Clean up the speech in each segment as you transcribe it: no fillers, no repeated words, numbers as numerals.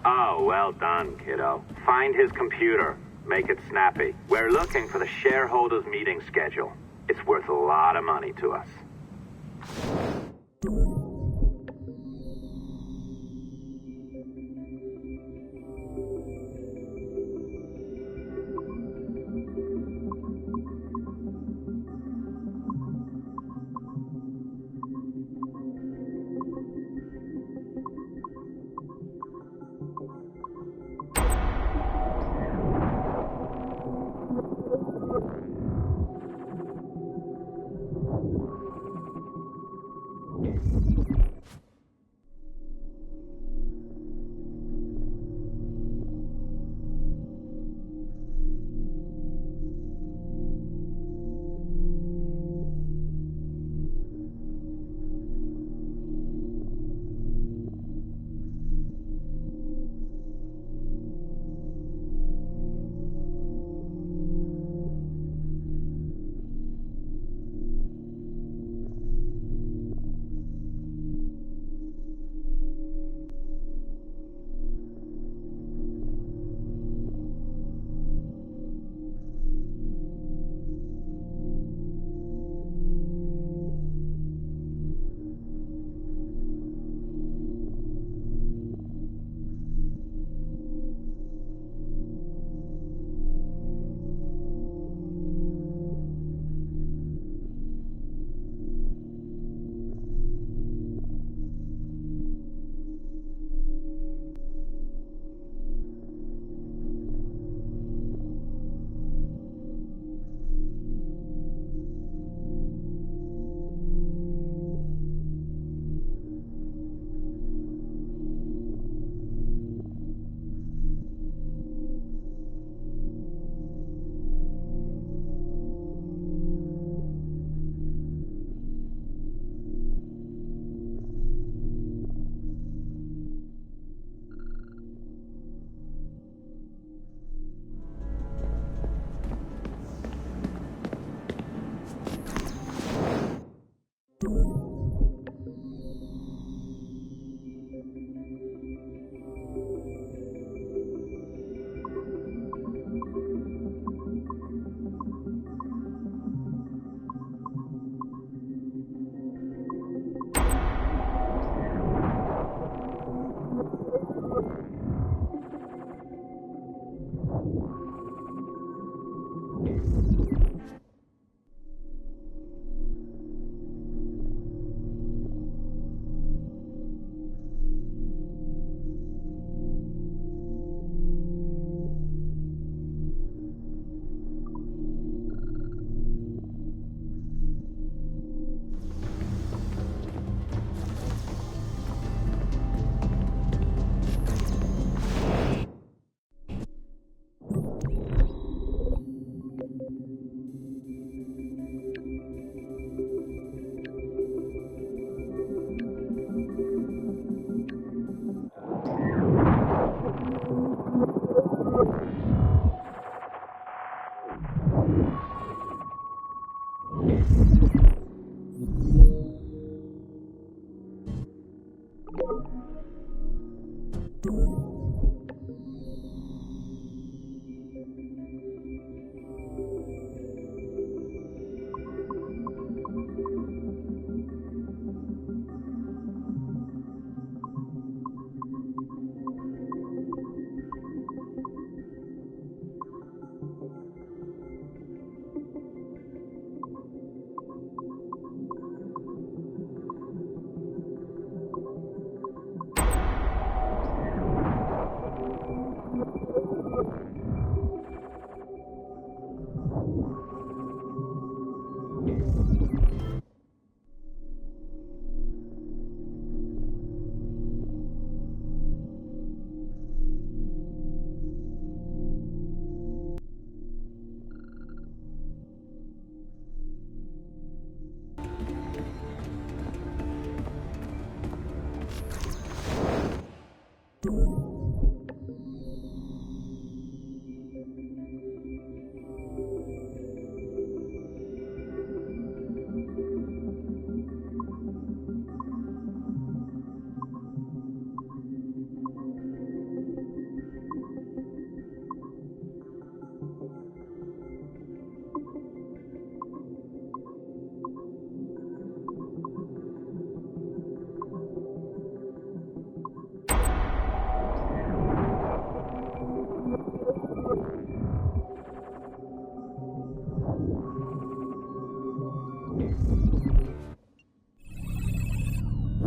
Oh, well done, kiddo. Find his computer. Make it snappy. We're looking for the shareholders meeting schedule. It's worth a lot of money to us.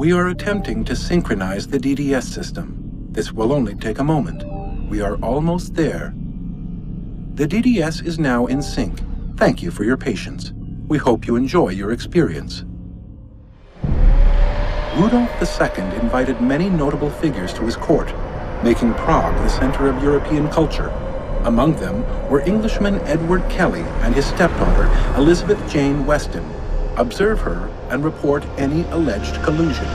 We are attempting to synchronize the DDS system. This will only take a moment. We are almost there. The DDS is now in sync. Thank you for your patience. We hope you enjoy your experience. Rudolf II invited many notable figures to his court, making Prague the center of European culture. Among them were Englishman Edward Kelly and his stepdaughter, Elizabeth Jane Weston. Observe her and report any alleged collusion.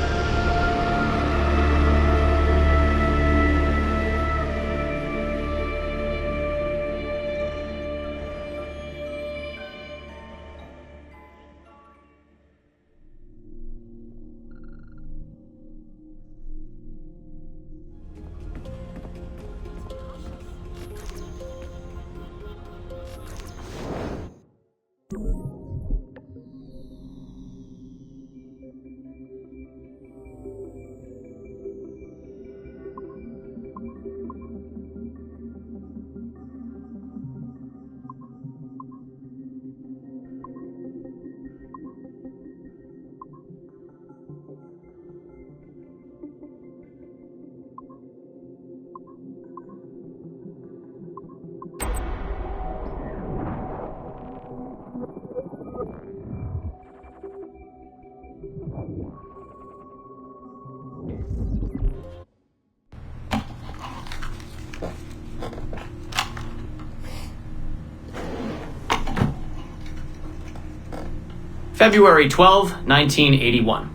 February 12, 1981.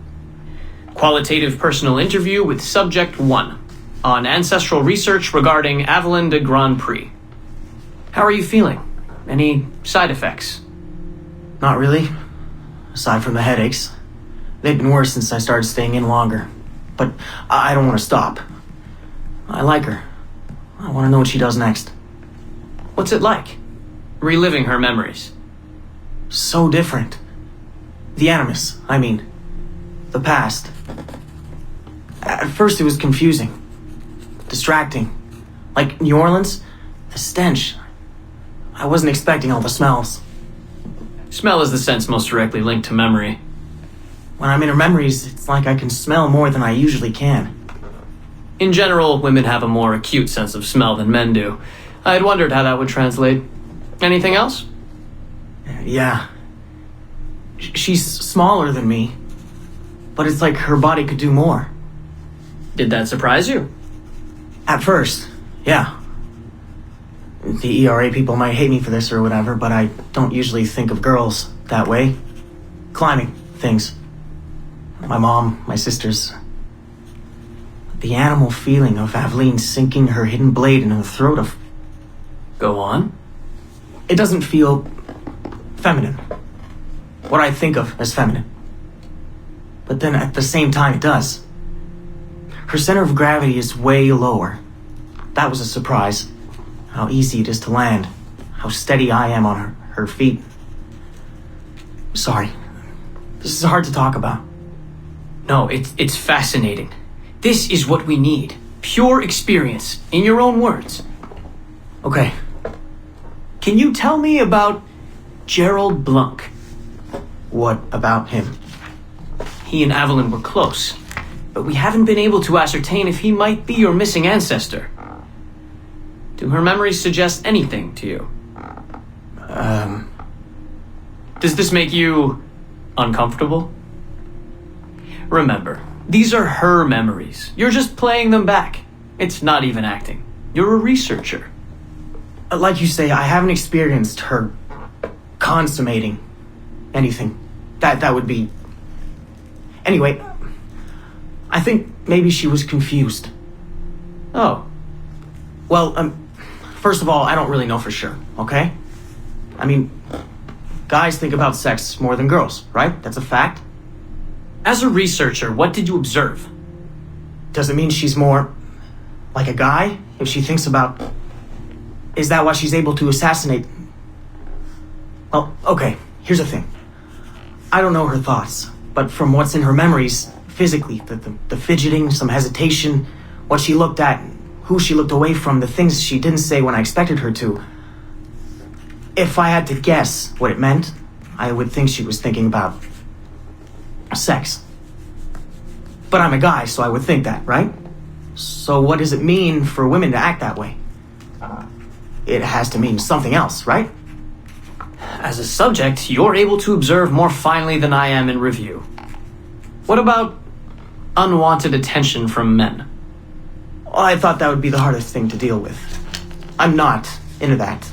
Qualitative personal interview with Subject 1 on ancestral research regarding Avalon de Grandpré. How are you feeling? Any side effects? Not really. Aside from the headaches. They've been worse since I started staying in longer. But I don't want to stop. I like her. I want to know what she does next. What's it like? Reliving her memories. So different. The Animus, I mean. The past. At first it was confusing. Distracting. Like New Orleans, the stench. I wasn't expecting all the smells. Smell is the sense most directly linked to memory. When I'm in her memories, it's like I can smell more than I usually can. In general, women have a more acute sense of smell than men do. I had wondered how that would translate. Anything else? Yeah. She's smaller than me, but it's like her body could do more. Did that surprise you? At first, yeah. The ERA people might hate me for this or whatever, but I don't usually think of girls that way. Climbing things. My mom, my sisters. The animal feeling of Aveline sinking her hidden blade into the throat of... Go on. It doesn't feel feminine. What I think of as feminine. But then at the same time it does. Her center of gravity is way lower. That was a surprise. How easy it is to land. How steady I am on her feet. Sorry. This is hard to talk about. No, it's fascinating. This is what we need. Pure experience, in your own words. Okay. Can you tell me about Gerald Blunk? What about him? He and Avalon were close, but we haven't been able to ascertain if he might be your missing ancestor. Do her memories suggest anything to you? Does this make you uncomfortable? Remember, these are her memories. You're just playing them back. It's not even acting. You're a researcher. Like you say, I haven't experienced her consummating anything. That would be... Anyway, I think maybe she was confused. Oh. Well, first of all, I don't really know for sure, okay? I mean, guys think about sex more than girls, right? That's a fact. As a researcher, what did you observe? Does it mean she's more like a guy if she thinks about... Is that why she's able to assassinate... Well, okay, here's the thing. I don't know her thoughts, but from what's in her memories, physically, the fidgeting, some hesitation, what she looked at, who she looked away from, the things she didn't say when I expected her to. If I had to guess what it meant, I would think she was thinking about sex. But I'm a guy, so I would think that, right? So what does it mean for women to act that way? It has to mean something else, right? As a subject, you're able to observe more finely than I am in review. What about unwanted attention from men? Well, I thought that would be the hardest thing to deal with. I'm not into that,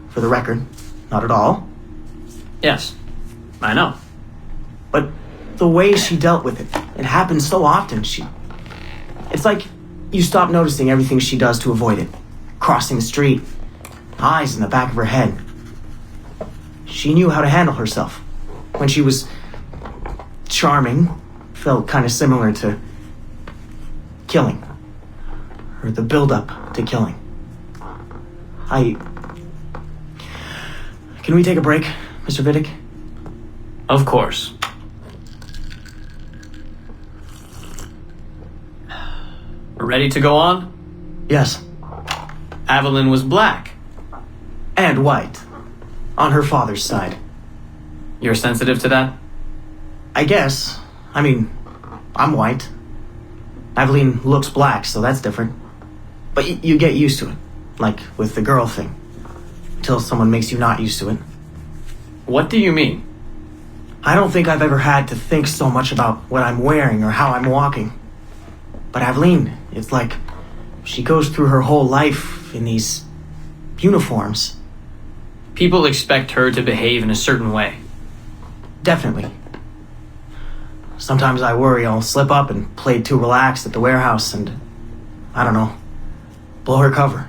for the record. Not at all. Yes, I know. But the way she dealt with it happens so often. It's like you stop noticing everything she does to avoid it. Crossing the street, eyes in the back of her head. She knew how to handle herself. When she was charming, felt kind of similar to killing. Or the build-up to killing. Can we take a break, Mr. Vidic? Of course. Ready to go on? Yes. Evelyn was black. And white. On her father's side. You're sensitive to that? I guess. I mean, I'm white. Aveline looks black, so that's different. But you get used to it. Like with the girl thing. Until someone makes you not used to it. What do you mean? I don't think I've ever had to think so much about what I'm wearing or how I'm walking. But Aveline, it's like she goes through her whole life in these uniforms. People expect her to behave in a certain way. Definitely. Sometimes I worry I'll slip up and play too relaxed at the warehouse and, I don't know, blow her cover.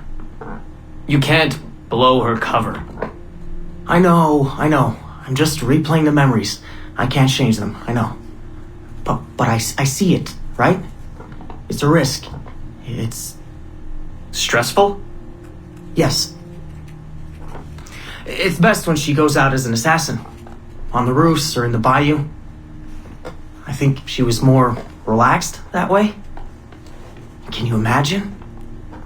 You can't blow her cover. I know. I'm just replaying the memories. I can't change them, I know. But I see it, right? It's a risk. It's... Stressful? Yes. It's best when she goes out as an assassin. On the roofs or in the bayou. I think she was more relaxed that way. Can you imagine?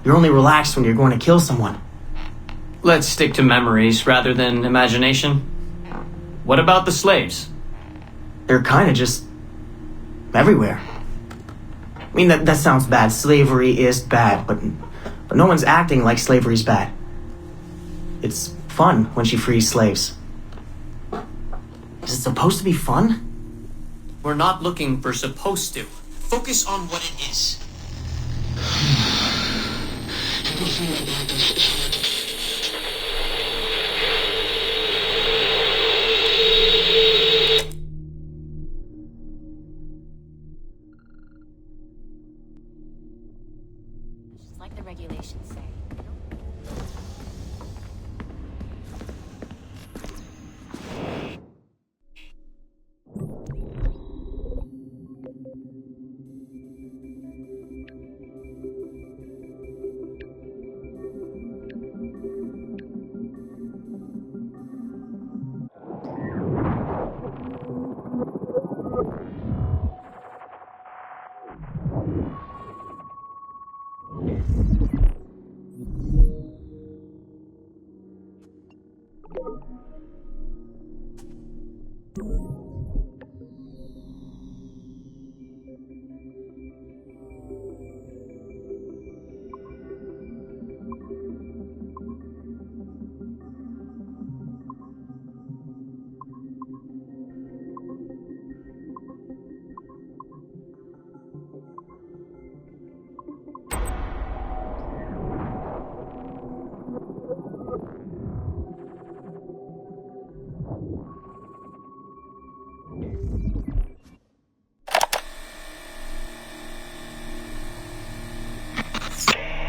You're only relaxed when you're going to kill someone. Let's stick to memories rather than imagination. What about the slaves? They're kind of just everywhere. I mean, that sounds bad. Slavery is bad, but no one's acting like slavery's bad. It's fun when she frees slaves. Is it supposed to be fun? We're not looking for supposed to. Focus on what it is. Just like the regulations say.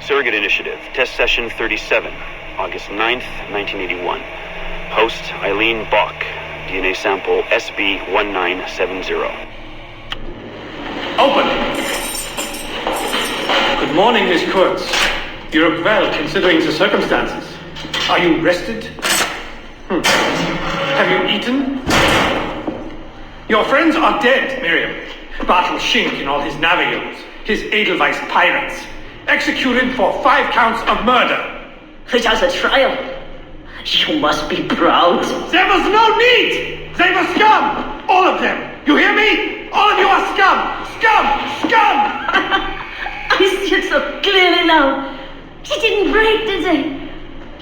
Surrogate Initiative, Test Session 37, August 9th, 1981. Host, Eileen Bach, DNA sample SB1970. Open! Good morning, Miss Kurtz. You look well, considering the circumstances. Are you rested? Have you eaten? Your friends are dead, Miriam. Bartel Schink and all his navios, his Edelweiss pirates. Executed for 5 counts of murder. Just a trial. You must be proud. There was no need! They were scum! All of them! You hear me? All of you are scum! Scum! Scum! I see it so clearly now. He didn't break, did they?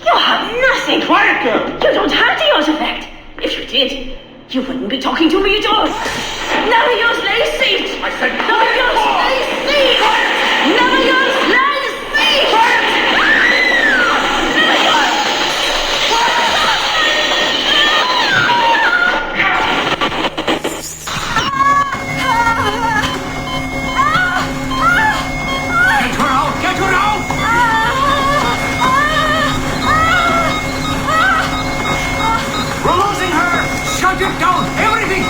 You have nothing. Quiet, girl! You don't have the artifact. If you did, you wouldn't be talking to me at all. None of yours lay seat. I said None of yours lay seat. None of yours lay seat. None of yours. Get her out! Get her out! We're losing her! Shut it down! Everything!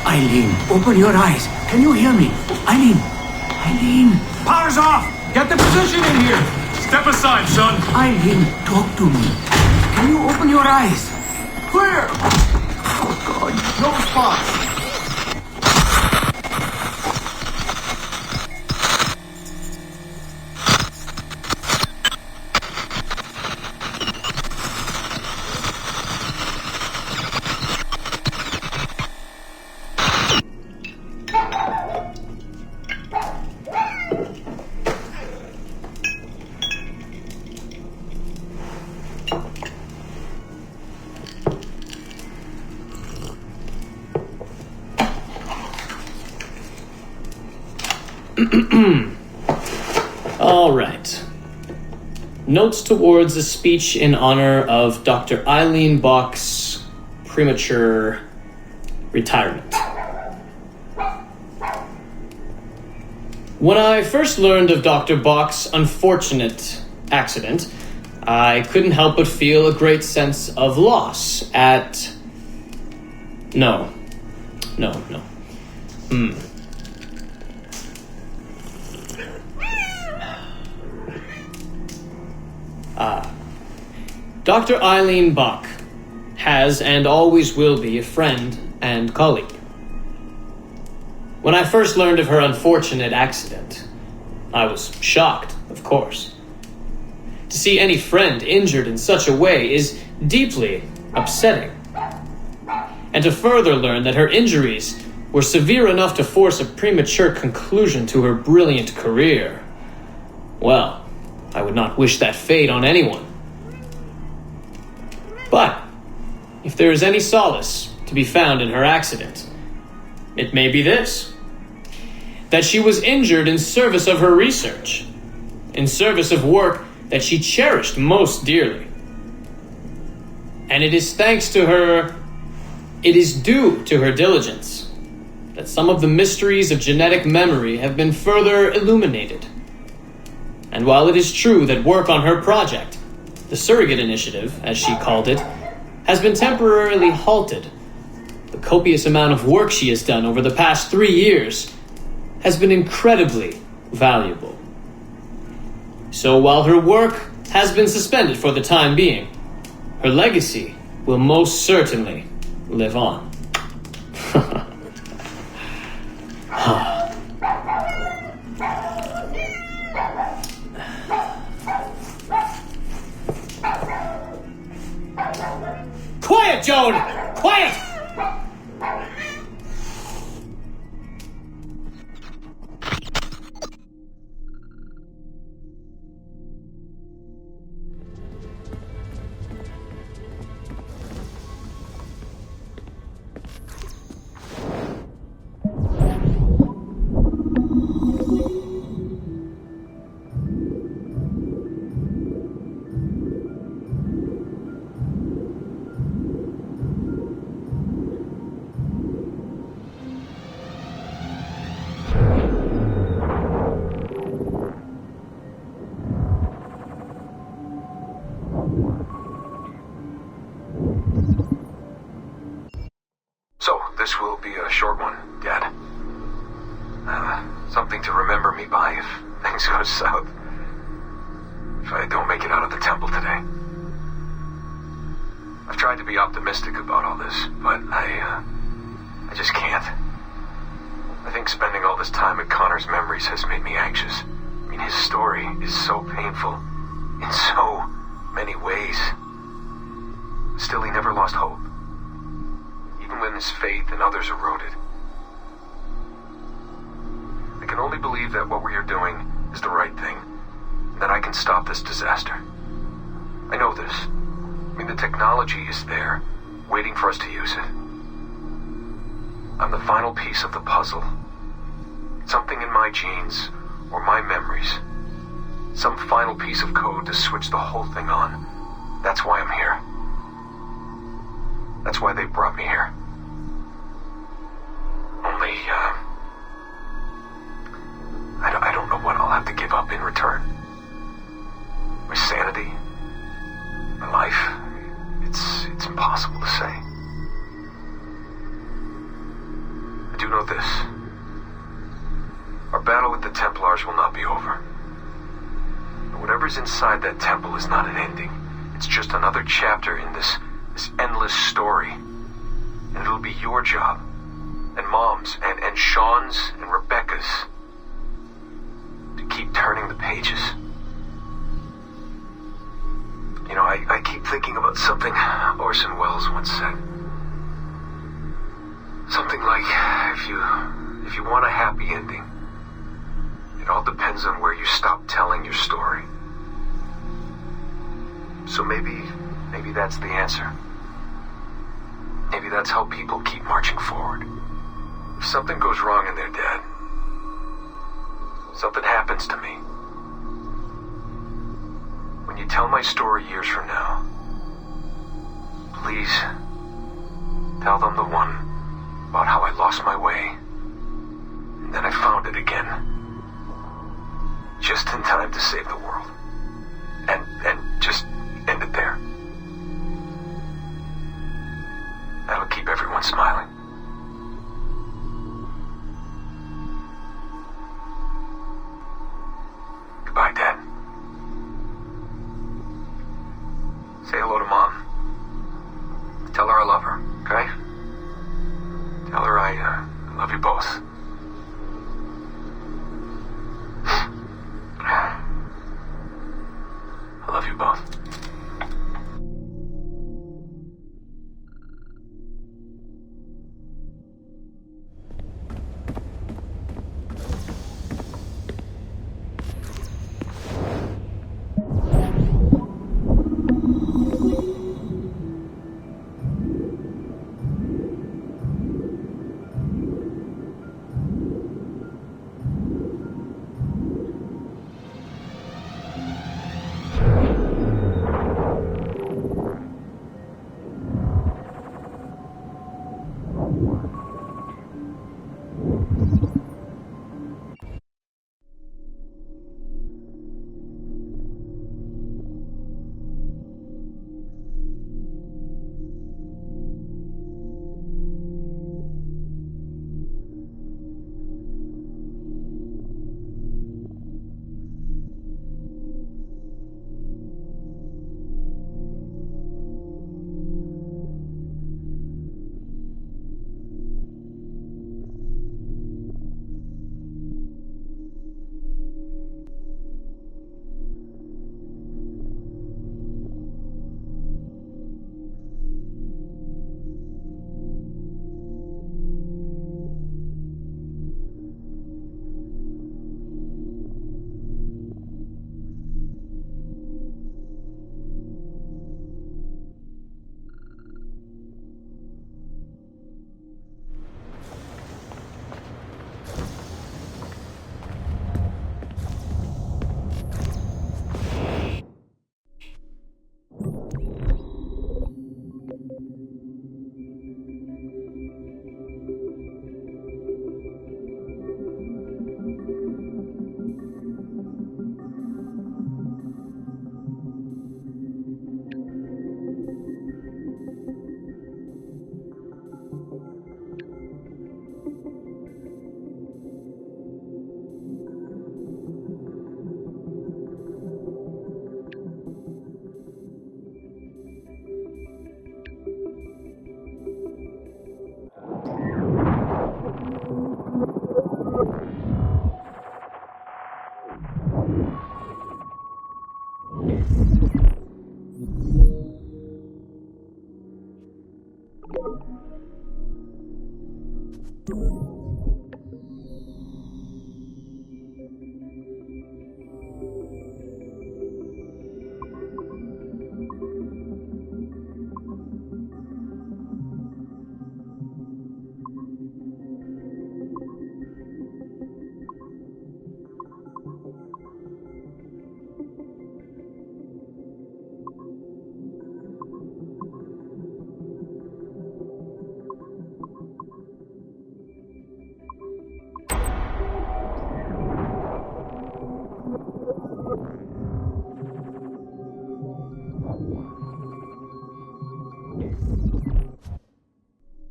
Eileen, open your eyes. Can you hear me? Eileen! Eileen! Power's off! Get the position in here! Step aside, son! Eileen, talk to me. Can you open your eyes? Clear! Oh, God. No response! All right. Notes towards a speech in honor of Dr. Eileen Bach's premature retirement. When I first learned of Dr. Bach's unfortunate accident, I couldn't help but feel a great sense of loss at... No. Dr. Eileen Bach has and always will be a friend and colleague. When I first learned of her unfortunate accident, I was shocked, of course. To see any friend injured in such a way is deeply upsetting. And to further learn that her injuries were severe enough to force a premature conclusion to her brilliant career, well, I would not wish that fate on anyone. But if there is any solace to be found in her accident, it may be this: that she was injured in service of her research, in service of work that she cherished most dearly. And it is due to her diligence that some of the mysteries of genetic memory have been further illuminated. And while it is true that work on her project, the surrogate initiative, as she called it, has been temporarily halted, the copious amount of work she has done over the past 3 years has been incredibly valuable. So while her work has been suspended for the time being, her legacy will most certainly live on. Quiet, Joan! Quiet! So, this will be a short one, Dad. Something to remember me by if things go south. If I don't make it out of the temple today. I've tried to be optimistic about all this, but I just can't. I think spending all this time in Connor's memories has made me anxious. I mean, his story is so painful in so many ways. Still, he never lost hope, even when his faith in others eroded. I can only believe that what we are doing is the right thing, and that I can stop this disaster. I know this. I mean, the technology is there, waiting for us to use it. I'm the final piece of the puzzle. Something in my genes, or my memories. Some final piece of code to switch the whole thing on. That's why I'm here. That's why they brought me here. Only, I don't know what I'll have to give up in return. My sanity, my life, it's impossible to say. I do know this. Our battle with the Templars will not be over. And whatever's inside that temple is not an ending. It's just another chapter in this endless story. And it'll be your job, and Mom's, and Sean's, and Rebecca's, to keep turning the pages. You know, I keep thinking about something Orson Welles once said. Something like, if you want a happy ending, it all depends on where you stop telling your story. So maybe that's the answer. Maybe that's how people keep marching forward. If something goes wrong and they're dead, something happens to me. When you tell my story years from now, please tell them the one about how I lost my way, and then I found it again, just in time to save the world, and just end it there. That'll keep everyone smiling. Goodbye, Dad. Say hello to Mom. Tell her I love her, okay? Tell her I love you both. I love you both.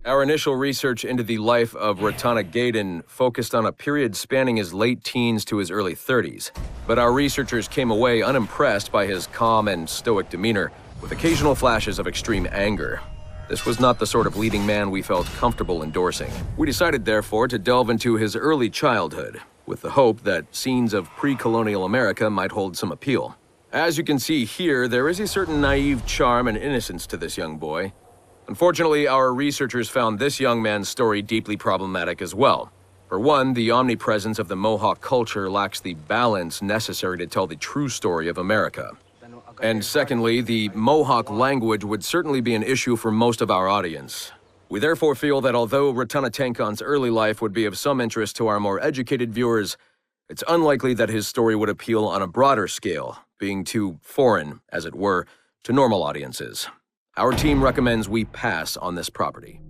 Our initial research into the life of Ratana Gaydon focused on a period spanning his late teens to his early 30s, but our researchers came away unimpressed by his calm and stoic demeanor, with occasional flashes of extreme anger. This was not the sort of leading man we felt comfortable endorsing. We decided, therefore, to delve into his early childhood, with the hope that scenes of pre-colonial America might hold some appeal. As you can see here, there is a certain naive charm and innocence to this young boy. Unfortunately, our researchers found this young man's story deeply problematic as well. For one, the omnipresence of the Mohawk culture lacks the balance necessary to tell the true story of America. And secondly, the Mohawk language would certainly be an issue for most of our audience. We therefore feel that although Ratana Tankon's early life would be of some interest to our more educated viewers, it's unlikely that his story would appeal on a broader scale, being too foreign, as it were, to normal audiences. Our team recommends we pass on this property.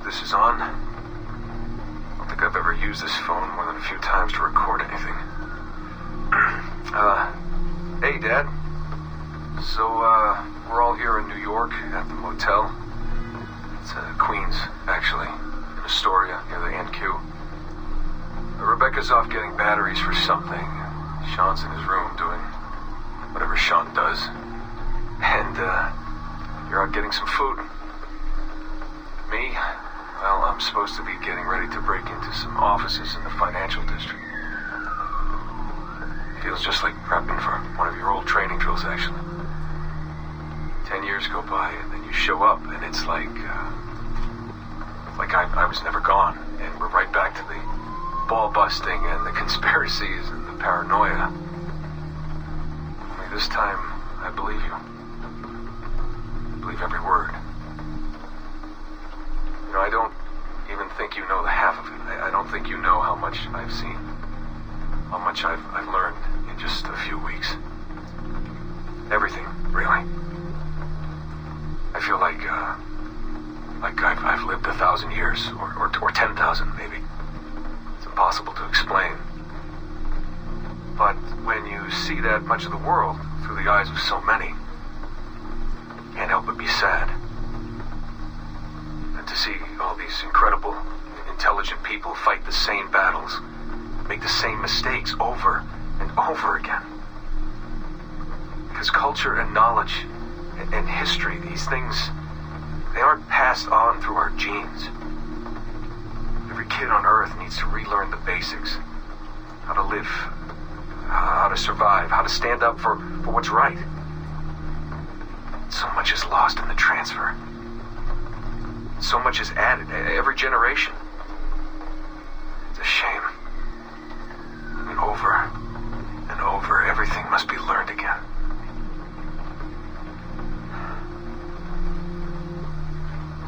This is on. I don't think I've ever used this phone more than a few times to record anything. Hey, Dad. So, we're all here in New York at the motel. It's Queens, actually, in Astoria, near the NQ. Rebecca's off getting batteries for something. Sean's in his room doing whatever Sean does. And, you're out getting some food. Me? Well, I'm supposed to be getting ready to break into some offices in the financial district. Feels just like prepping for one of your old training drills, actually. 10 years go by, and then you show up, and it's like I was never gone, and we're right back to the ball busting and the conspiracies and the paranoia. Only this time, I believe you. I believe every word. You know, I don't even think you know the half of it. I don't think you know how much I've seen, how much I've learned in just a few weeks. Everything, really. I feel like I've lived 1,000 years, or 10,000 maybe. It's impossible to explain. But when you see that much of the world through the eyes of so many, you can't help but be sad. And to see all these incredible, intelligent people fight the same battles, make the same mistakes over and over again. Because culture and knowledge and history, these things, they aren't passed on through our genes. Every kid on Earth needs to relearn the basics. How to live, how to survive, how to stand up for what's right. So much is lost in the transfer. So much is added every generation. It's a shame. And over, everything must be learned again.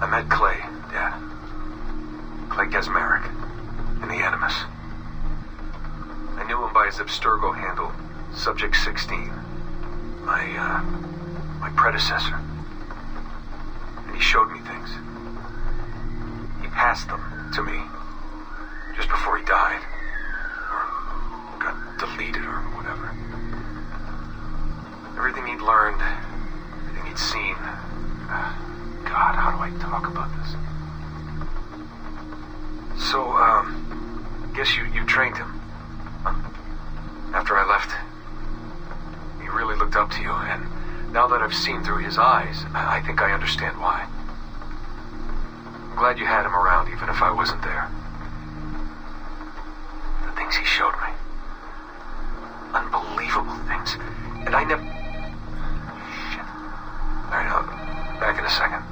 I met Clay, Dad. Clay Gesmerick, in the Animus. I knew him by his Abstergo handle, Subject 16. My predecessor. And he showed me things. He passed them to me just before he died. Or got deleted or whatever. Everything he'd learned, everything he'd seen. God, how do I talk about this? So, guess you trained him. After I left, he really looked up to you, and now that I've seen through his eyes, I think I understand why. I'm glad you had him around, even if I wasn't there. The things he showed me. Unbelievable things. And I never... Shit. Alright, I'll back in a second.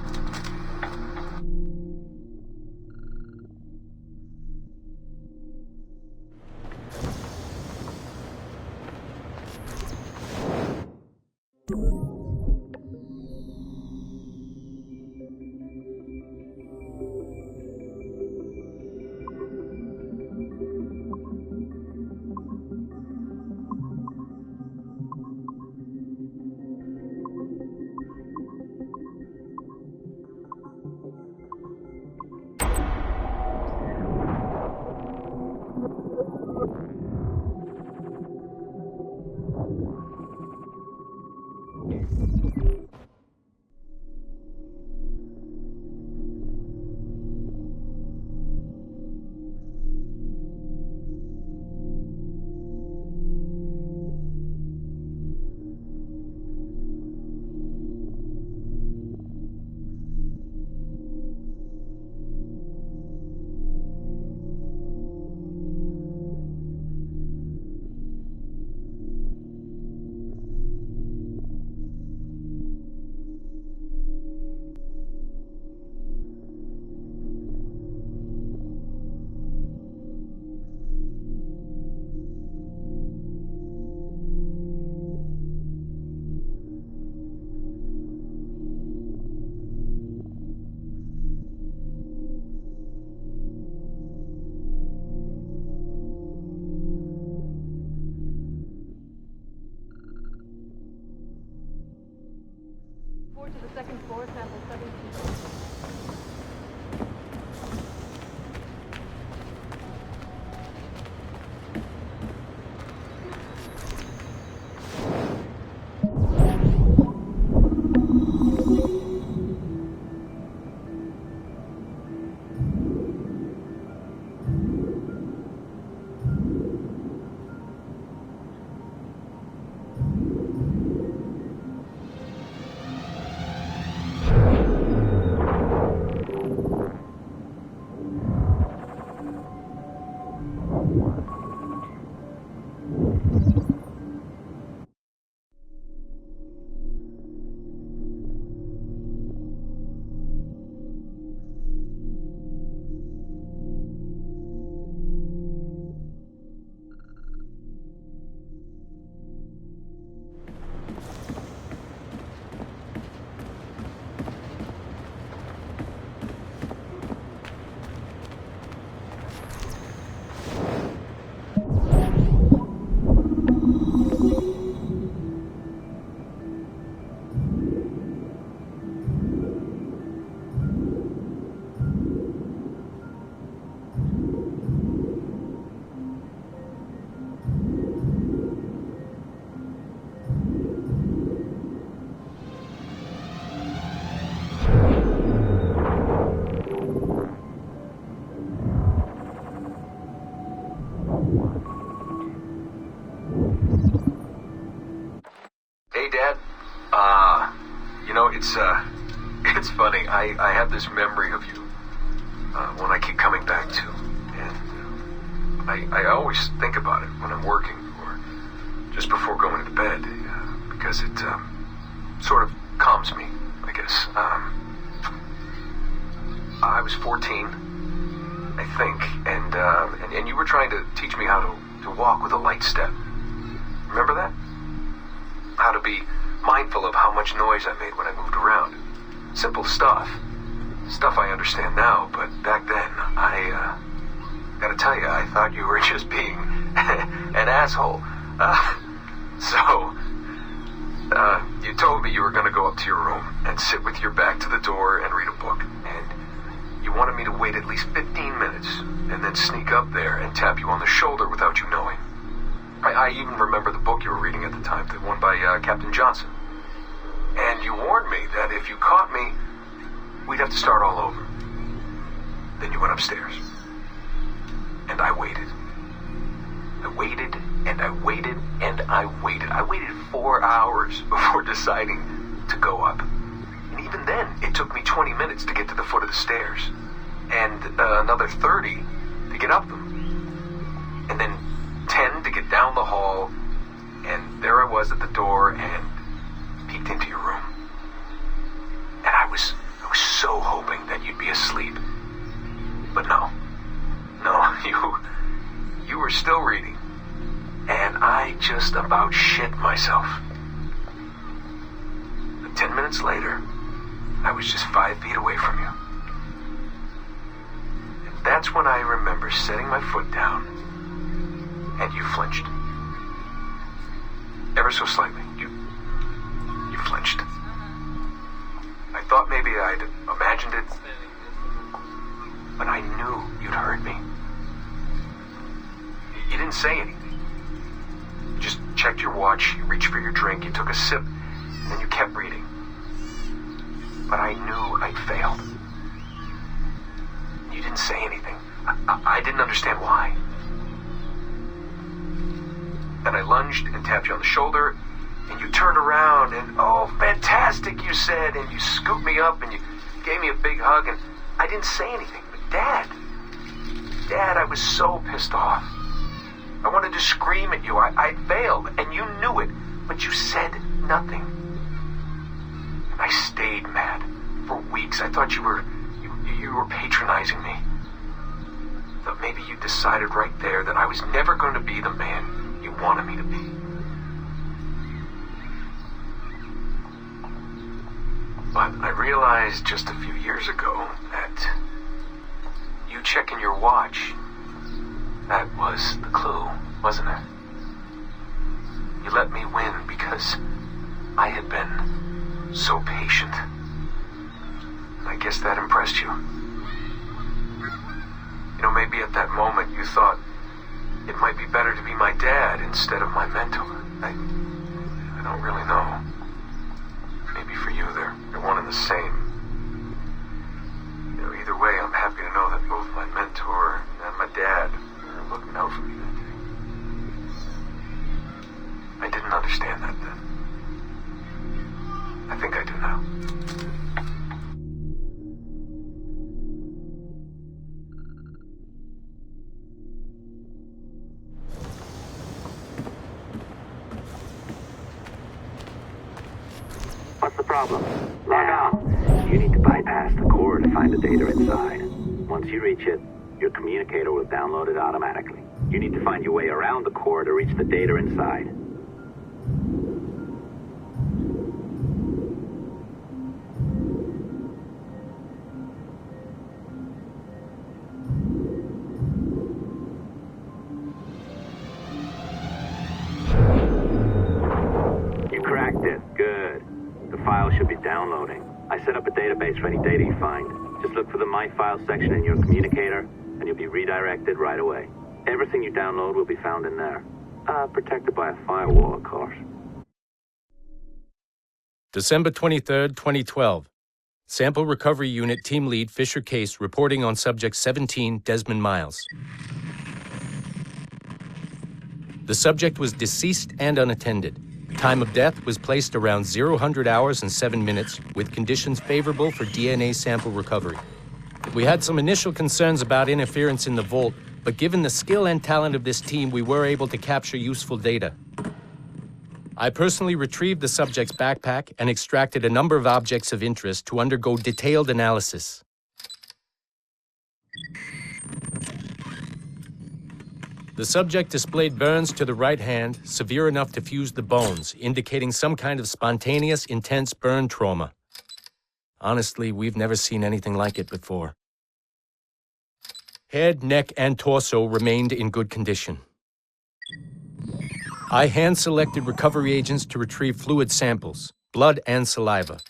To the second floor, sample 17. It's funny. I have this memory of you, one I keep coming back to. And I always think about it when I'm working or just before going to bed, because it sort of calms me, I guess. I was 14, I think, and you were trying to teach me how to walk with a light step. Remember that? How to be mindful of how much noise I made when I moved around. Simple stuff. Stuff I understand now, but back then, I gotta tell you, I thought you were just being an asshole. You told me you were gonna go up to your room and sit with your back to the door and read a book. And you wanted me to wait at least 15 minutes and then sneak up there and tap you on the shoulder without you knowing. I even remember the book you were reading at the time, the one by Captain Johnson. And you warned me that if you caught me, we'd have to start all over. Then you went upstairs. And I waited. I waited, and I waited, and I waited. I waited 4 hours before deciding to go up. And even then, it took me 20 minutes to get to the foot of the stairs. And another 30 to get up them. And then 10 to get down the hall. And there I was at the door and peeked into your room. And I was so hoping that you'd be asleep. But no, you were still reading. And I just about shit myself. But 10 minutes later, I was just 5 feet away from you. And that's when I remember setting my foot down, and you flinched. Ever so slightly, you flinched. I thought maybe I'd imagined it, but I knew you'd heard me. You didn't say anything. You just checked your watch, you reached for your drink, you took a sip, and then you kept reading. But I knew I'd failed. You didn't say anything. I didn't understand why. Then I lunged and tapped you on the shoulder, and you turned around, and oh, fantastic, you said, and you scooped me up, and you gave me a big hug, and I didn't say anything. But Dad, I was so pissed off. I wanted to scream at you. I failed, and you knew it, but you said nothing. And I stayed mad for weeks. I thought you were patronizing me. I thought maybe you decided right there that I was never going to be the man you wanted me to be. But I realized just a few years ago that you checking your watch, that was the clue, wasn't it? You let me win because I had been so patient. And I guess that impressed you. You know, maybe at that moment you thought it might be better to be my dad instead of my mentor. I don't really know. Maybe for you they're one and the same. You know, either way, I'm happy to know that both my mentor and my dad are looking out for me that day. I didn't understand that then. I think I do now. What's the problem? Log out. You need to bypass the core to find the data inside. Once you reach it, your communicator will download it automatically. You need to find your way around the core to reach the data inside. You cracked it. Good. The file should be downloading. I set up a database for any data you find. Just look for the My Files section in your communicator, and you'll be redirected right away. Everything you download will be found in there. Protected by a firewall, of course. December 23rd, 2012. Sample Recovery Unit Team Lead Fisher Case reporting on Subject 17, Desmond Miles. The subject was deceased and unattended. Time of death was placed around 0 hours and 7 minutes, with conditions favorable for DNA sample recovery. We had some initial concerns about interference in the vault, but given the skill and talent of this team, we were able to capture useful data. I personally retrieved the subject's backpack and extracted a number of objects of interest to undergo detailed analysis. The subject displayed burns to the right hand, severe enough to fuse the bones, indicating some kind of spontaneous, intense burn trauma. Honestly, we've never seen anything like it before. Head, neck, and torso remained in good condition. I hand-selected recovery agents to retrieve fluid samples, blood and saliva.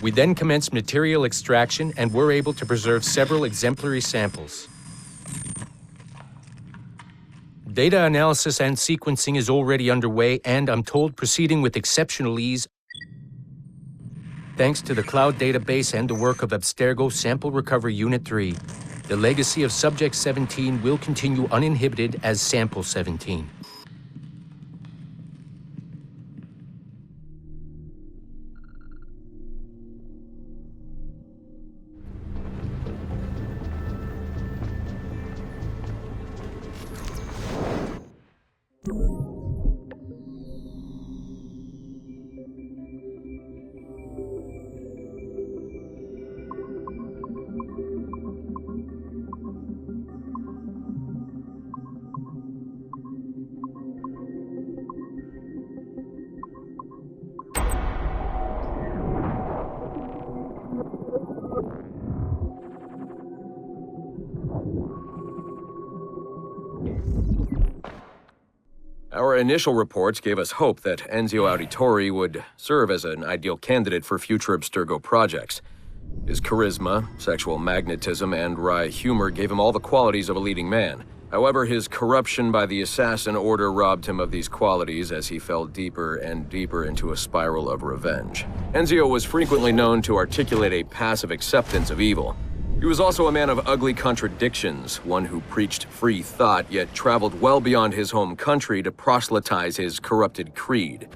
We then commenced material extraction and were able to preserve several exemplary samples. Data analysis and sequencing is already underway, and I'm told proceeding with exceptional ease. Thanks to the cloud database and the work of Abstergo Sample Recovery Unit 3, the legacy of Subject 17 will continue uninhibited as Sample 17. Our initial reports gave us hope that Enzio Auditore would serve as an ideal candidate for future Abstergo projects. His charisma, sexual magnetism, and wry humor gave him all the qualities of a leading man. However, his corruption by the Assassin Order robbed him of these qualities as he fell deeper and deeper into a spiral of revenge. Enzio was frequently known to articulate a passive acceptance of evil. He was also a man of ugly contradictions, one who preached free thought, yet traveled well beyond his home country to proselytize his corrupted creed,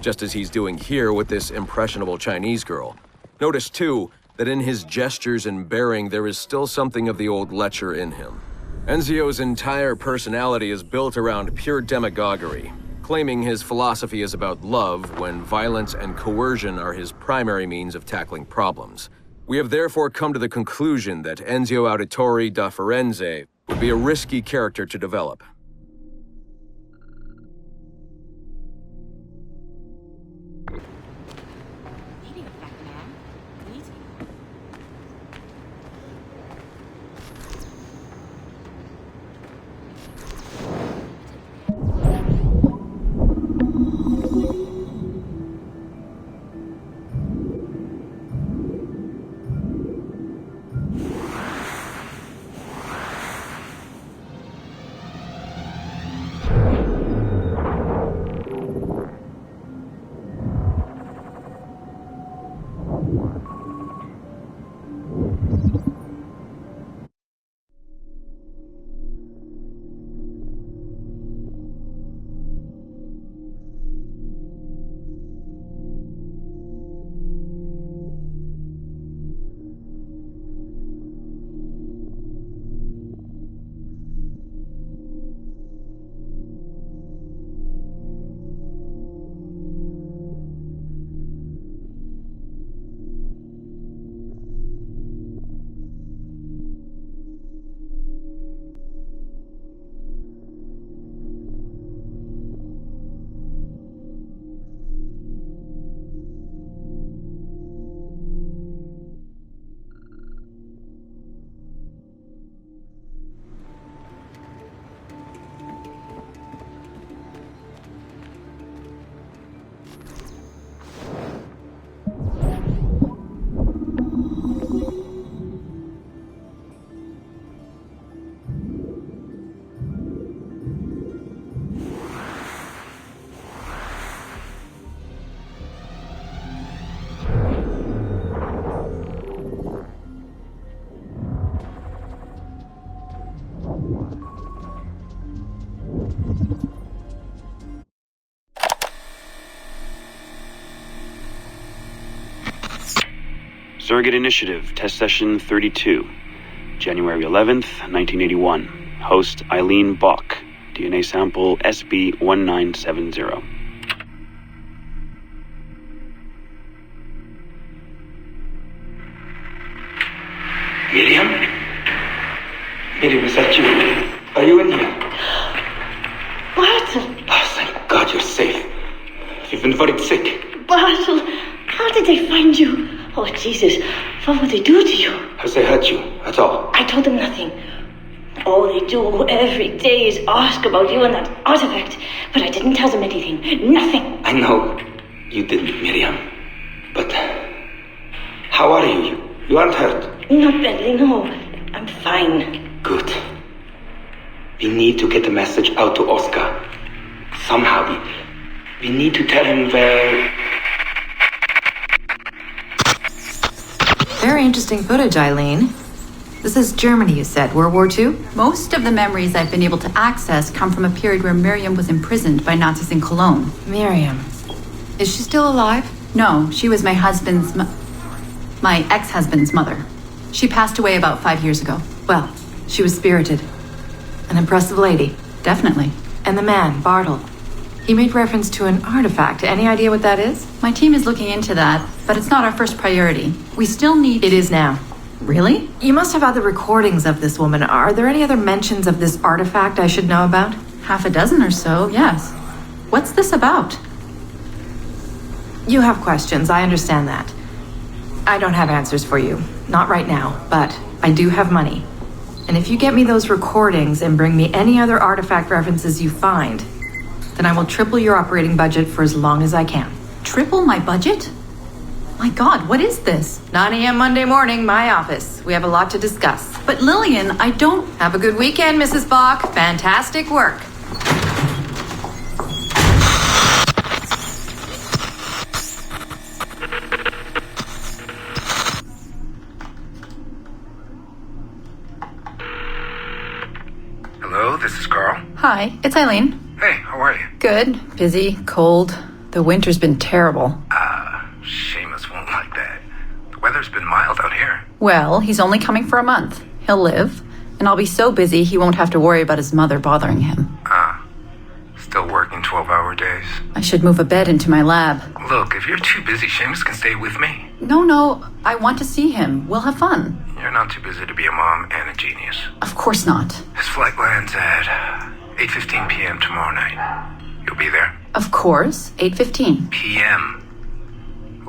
just as he's doing here with this impressionable Chinese girl. Notice, too, that in his gestures and bearing there is still something of the old lecher in him. Enzio's entire personality is built around pure demagoguery, claiming his philosophy is about love when violence and coercion are his primary means of tackling problems. We have therefore come to the conclusion that Enzio Auditore da Firenze would be a risky character to develop. Surrogate Initiative, Test Session 32, January 11th, 1981. Host Eileen Bach, DNA sample SB1970. Miriam? Miriam, is that you? Are you in here? Bartle! Oh, thank God you're safe. You've been worried sick. Bartle, how did they find you? Oh, Jesus, what would they do to you? Has they hurt you at all? I told them nothing. All they do every day is ask about you and that artifact. But I didn't tell them anything. Nothing. I know you didn't, Miriam. But how are you? You aren't hurt? Not badly, no. I'm fine. Good. We need to get the message out to Oscar. Somehow. We need to tell him where... Very interesting footage, Eileen. This is Germany, you said. World War II? Most of the memories I've been able to access come from a period where Miriam was imprisoned by Nazis in Cologne. Miriam. Is she still alive? No, she was my ex-husband's mother. She passed away about 5 years ago. Well, she was spirited. An impressive lady. Definitely. And the man, Bartle. He made reference to an artifact. Any idea what that is? My team is looking into that, but it's not our first priority. We still need... It is now. Really? You must have other recordings of this woman. Are there any other mentions of this artifact I should know about? Half a dozen or so, yes. What's this about? You have questions, I understand that. I don't have answers for you. Not right now, but I do have money. And if you get me those recordings and bring me any other artifact references you find, then I will triple your operating budget for as long as I can. Triple my budget? My God, what is this? 9 a.m. Monday morning, my office. We have a lot to discuss. But Lillian, I don't... Have a good weekend, Mrs. Bach. Fantastic work. Hello, this is Carl. Hi, it's Eileen. Hey, how are you? Good. Busy. Cold. The winter's been terrible. Seamus won't like that. The weather's been mild out here. Well, he's only coming for a month. He'll live. And I'll be so busy he won't have to worry about his mother bothering him. Still working 12-hour days. I should move a bed into my lab. Look, if you're too busy, Seamus can stay with me. No, I want to see him. We'll have fun. You're not too busy to be a mom and a genius. Of course not. His flight lands at 8:15 p.m. tomorrow night. You'll be there? Of course. 8:15 p.m.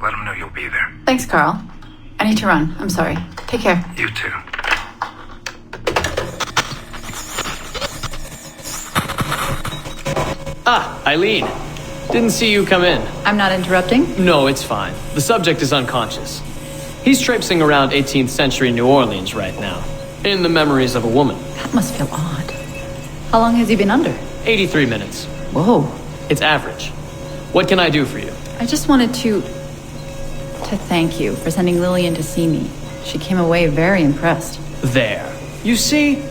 Let him know you'll be there. Thanks, Carl. I need to run. I'm sorry. Take care. You too. Eileen. Didn't see you come in. I'm not interrupting? No, it's fine. The subject is unconscious. He's traipsing around 18th century New Orleans right now, in the memories of a woman. That must feel odd. How long has he been under? 83 minutes. Whoa. It's average. What can I do for you? I just wanted to thank you for sending Lillian to see me. She came away very impressed. There. You see,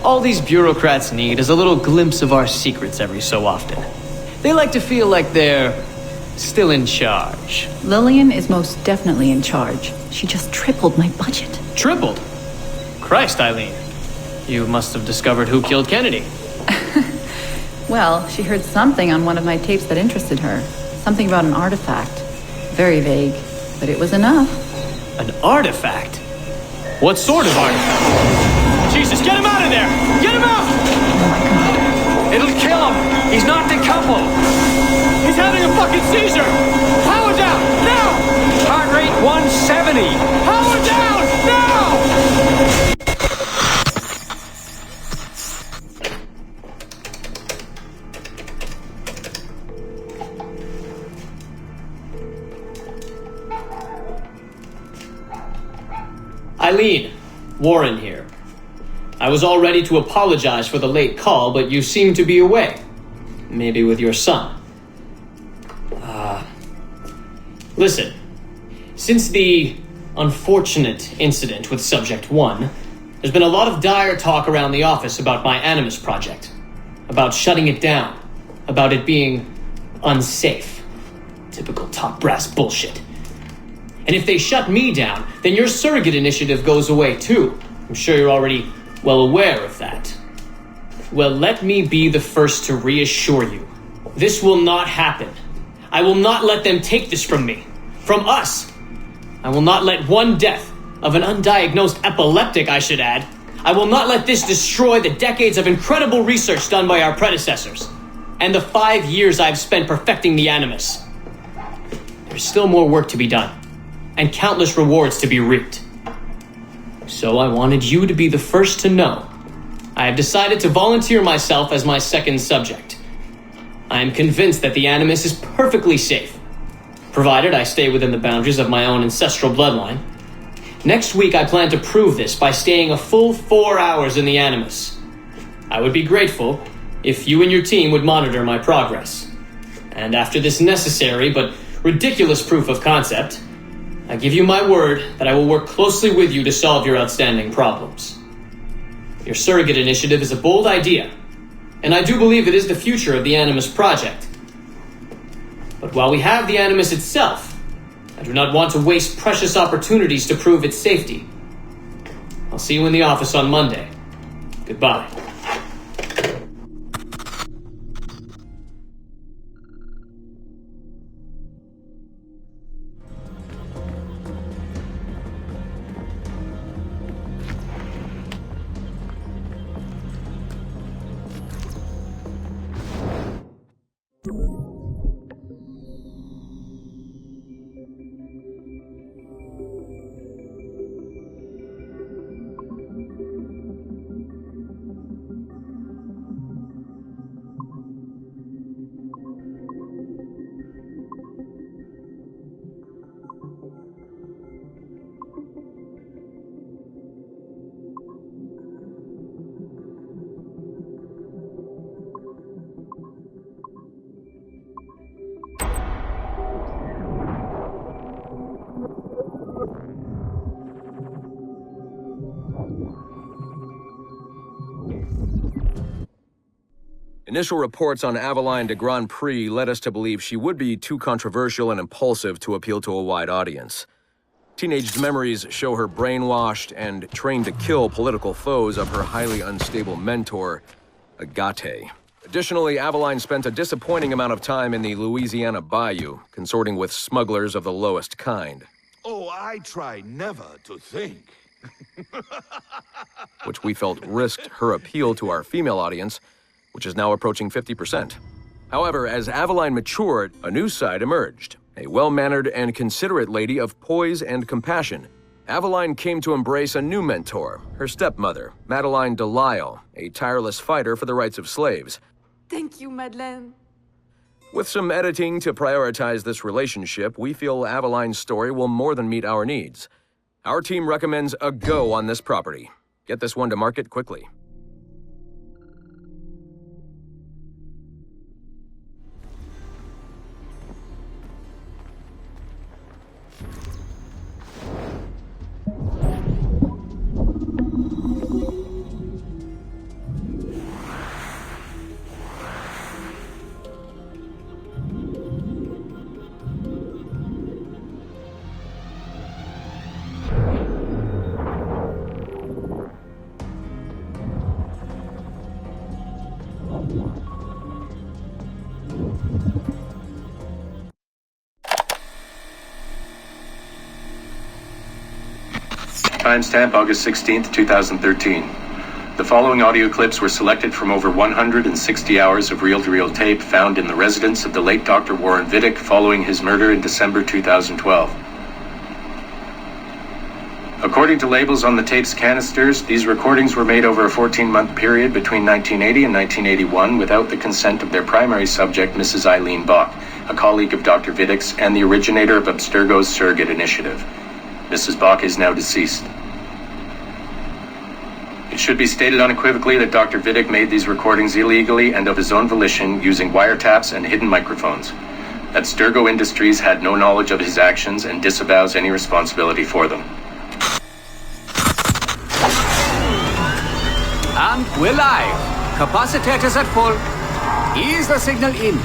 all these bureaucrats need is a little glimpse of our secrets every so often. They like to feel like they're still in charge. Lillian is most definitely in charge. She just tripled my budget. Tripled? Christ, Eileen. You must have discovered who killed Kennedy. Well, she heard something on one of my tapes that interested her. Something about an artifact. Very vague, but it was enough. An artifact? What sort of artifact? Jesus, get him out of there! Get him out! Oh my God. It'll kill him! He's not decoupled! He's having a fucking seizure! Power down! Now! Heart rate 170! Power down! Now! Eileen, Warren here. I was all ready to apologize for the late call, but you seem to be away. Maybe with your son. Listen, since the unfortunate incident with Subject 1, there's been a lot of dire talk around the office about my Animus project. About shutting it down. About it being unsafe. Typical top brass bullshit. And if they shut me down, then your surrogate initiative goes away too. I'm sure you're already well aware of that. Well, let me be the first to reassure you. This will not happen. I will not let them take this from me. From us. I will not let one death, of an undiagnosed epileptic I should add, I will not let this destroy the decades of incredible research done by our predecessors, and the 5 years I've spent perfecting the Animus. There's still more work to be done, and countless rewards to be reaped. So I wanted you to be the first to know. I have decided to volunteer myself as my second subject. I am convinced that the Animus is perfectly safe, provided I stay within the boundaries of my own ancestral bloodline. Next week I plan to prove this by staying a full 4 hours in the Animus. I would be grateful if you and your team would monitor my progress. And after this necessary but ridiculous proof of concept, I give you my word that I will work closely with you to solve your outstanding problems. Your surrogate initiative is a bold idea, and I do believe it is the future of the Animus project. But while we have the Animus itself, I do not want to waste precious opportunities to prove its safety. I'll see you in the office on Monday. Goodbye. Initial reports on Aveline de Grandpré led us to believe she would be too controversial and impulsive to appeal to a wide audience. Teenage memories show her brainwashed and trained to kill political foes of her highly unstable mentor, Agate. Additionally, Aveline spent a disappointing amount of time in the Louisiana Bayou, consorting with smugglers of the lowest kind. Oh, I try never to think. Which we felt risked her appeal to our female audience, which is now approaching 50%. However, as Aveline matured, a new side emerged. A well-mannered and considerate lady of poise and compassion. Aveline came to embrace a new mentor, her stepmother, Madeleine de Lisle, a tireless fighter for the rights of slaves. Thank you, Madeleine. With some editing to prioritize this relationship, we feel Aveline's story will more than meet our needs. Our team recommends a go on this property. Get this one to market quickly. Timestamp August 16th, 2013. The following audio clips were selected from over 160 hours of reel-to-reel tape found in the residence of the late Dr. Warren Vidic following his murder in December 2012. According to labels on the tape's canisters, these recordings were made over a 14-month period between 1980 and 1981 without the consent of their primary subject, Mrs. Eileen Bach, a colleague of Dr. Vidic's and the originator of Abstergo's surrogate initiative. Mrs. Bach is now deceased. It should be stated unequivocally that Dr. Vidic made these recordings illegally and of his own volition using wiretaps and hidden microphones. Abstergo Industries had no knowledge of his actions and disavows any responsibility for them. And we're live. Capacitors at full. Ease the signal in.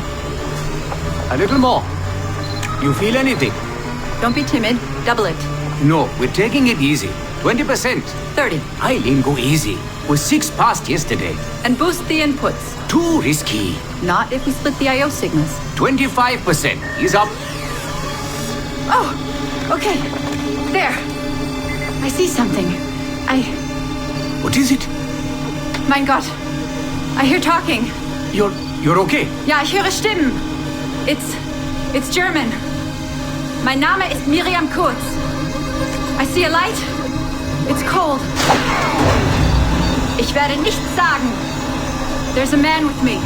A little more. You feel anything? Don't be timid. Double it. No, we're taking it easy. 20%. 30. Eileen, go easy. We're 6 past yesterday. And boost the inputs. Too risky. Not if we split the I.O. signals. 25%. He's up. Oh, okay. There. I see something. What is it? Mein Gott. I hear talking. You're okay? Ja, ich höre Stimmen. It's German. Mein Name ist Miriam Kurz. I see a light. It's cold. Ich werde nichts sagen. There's a man with me.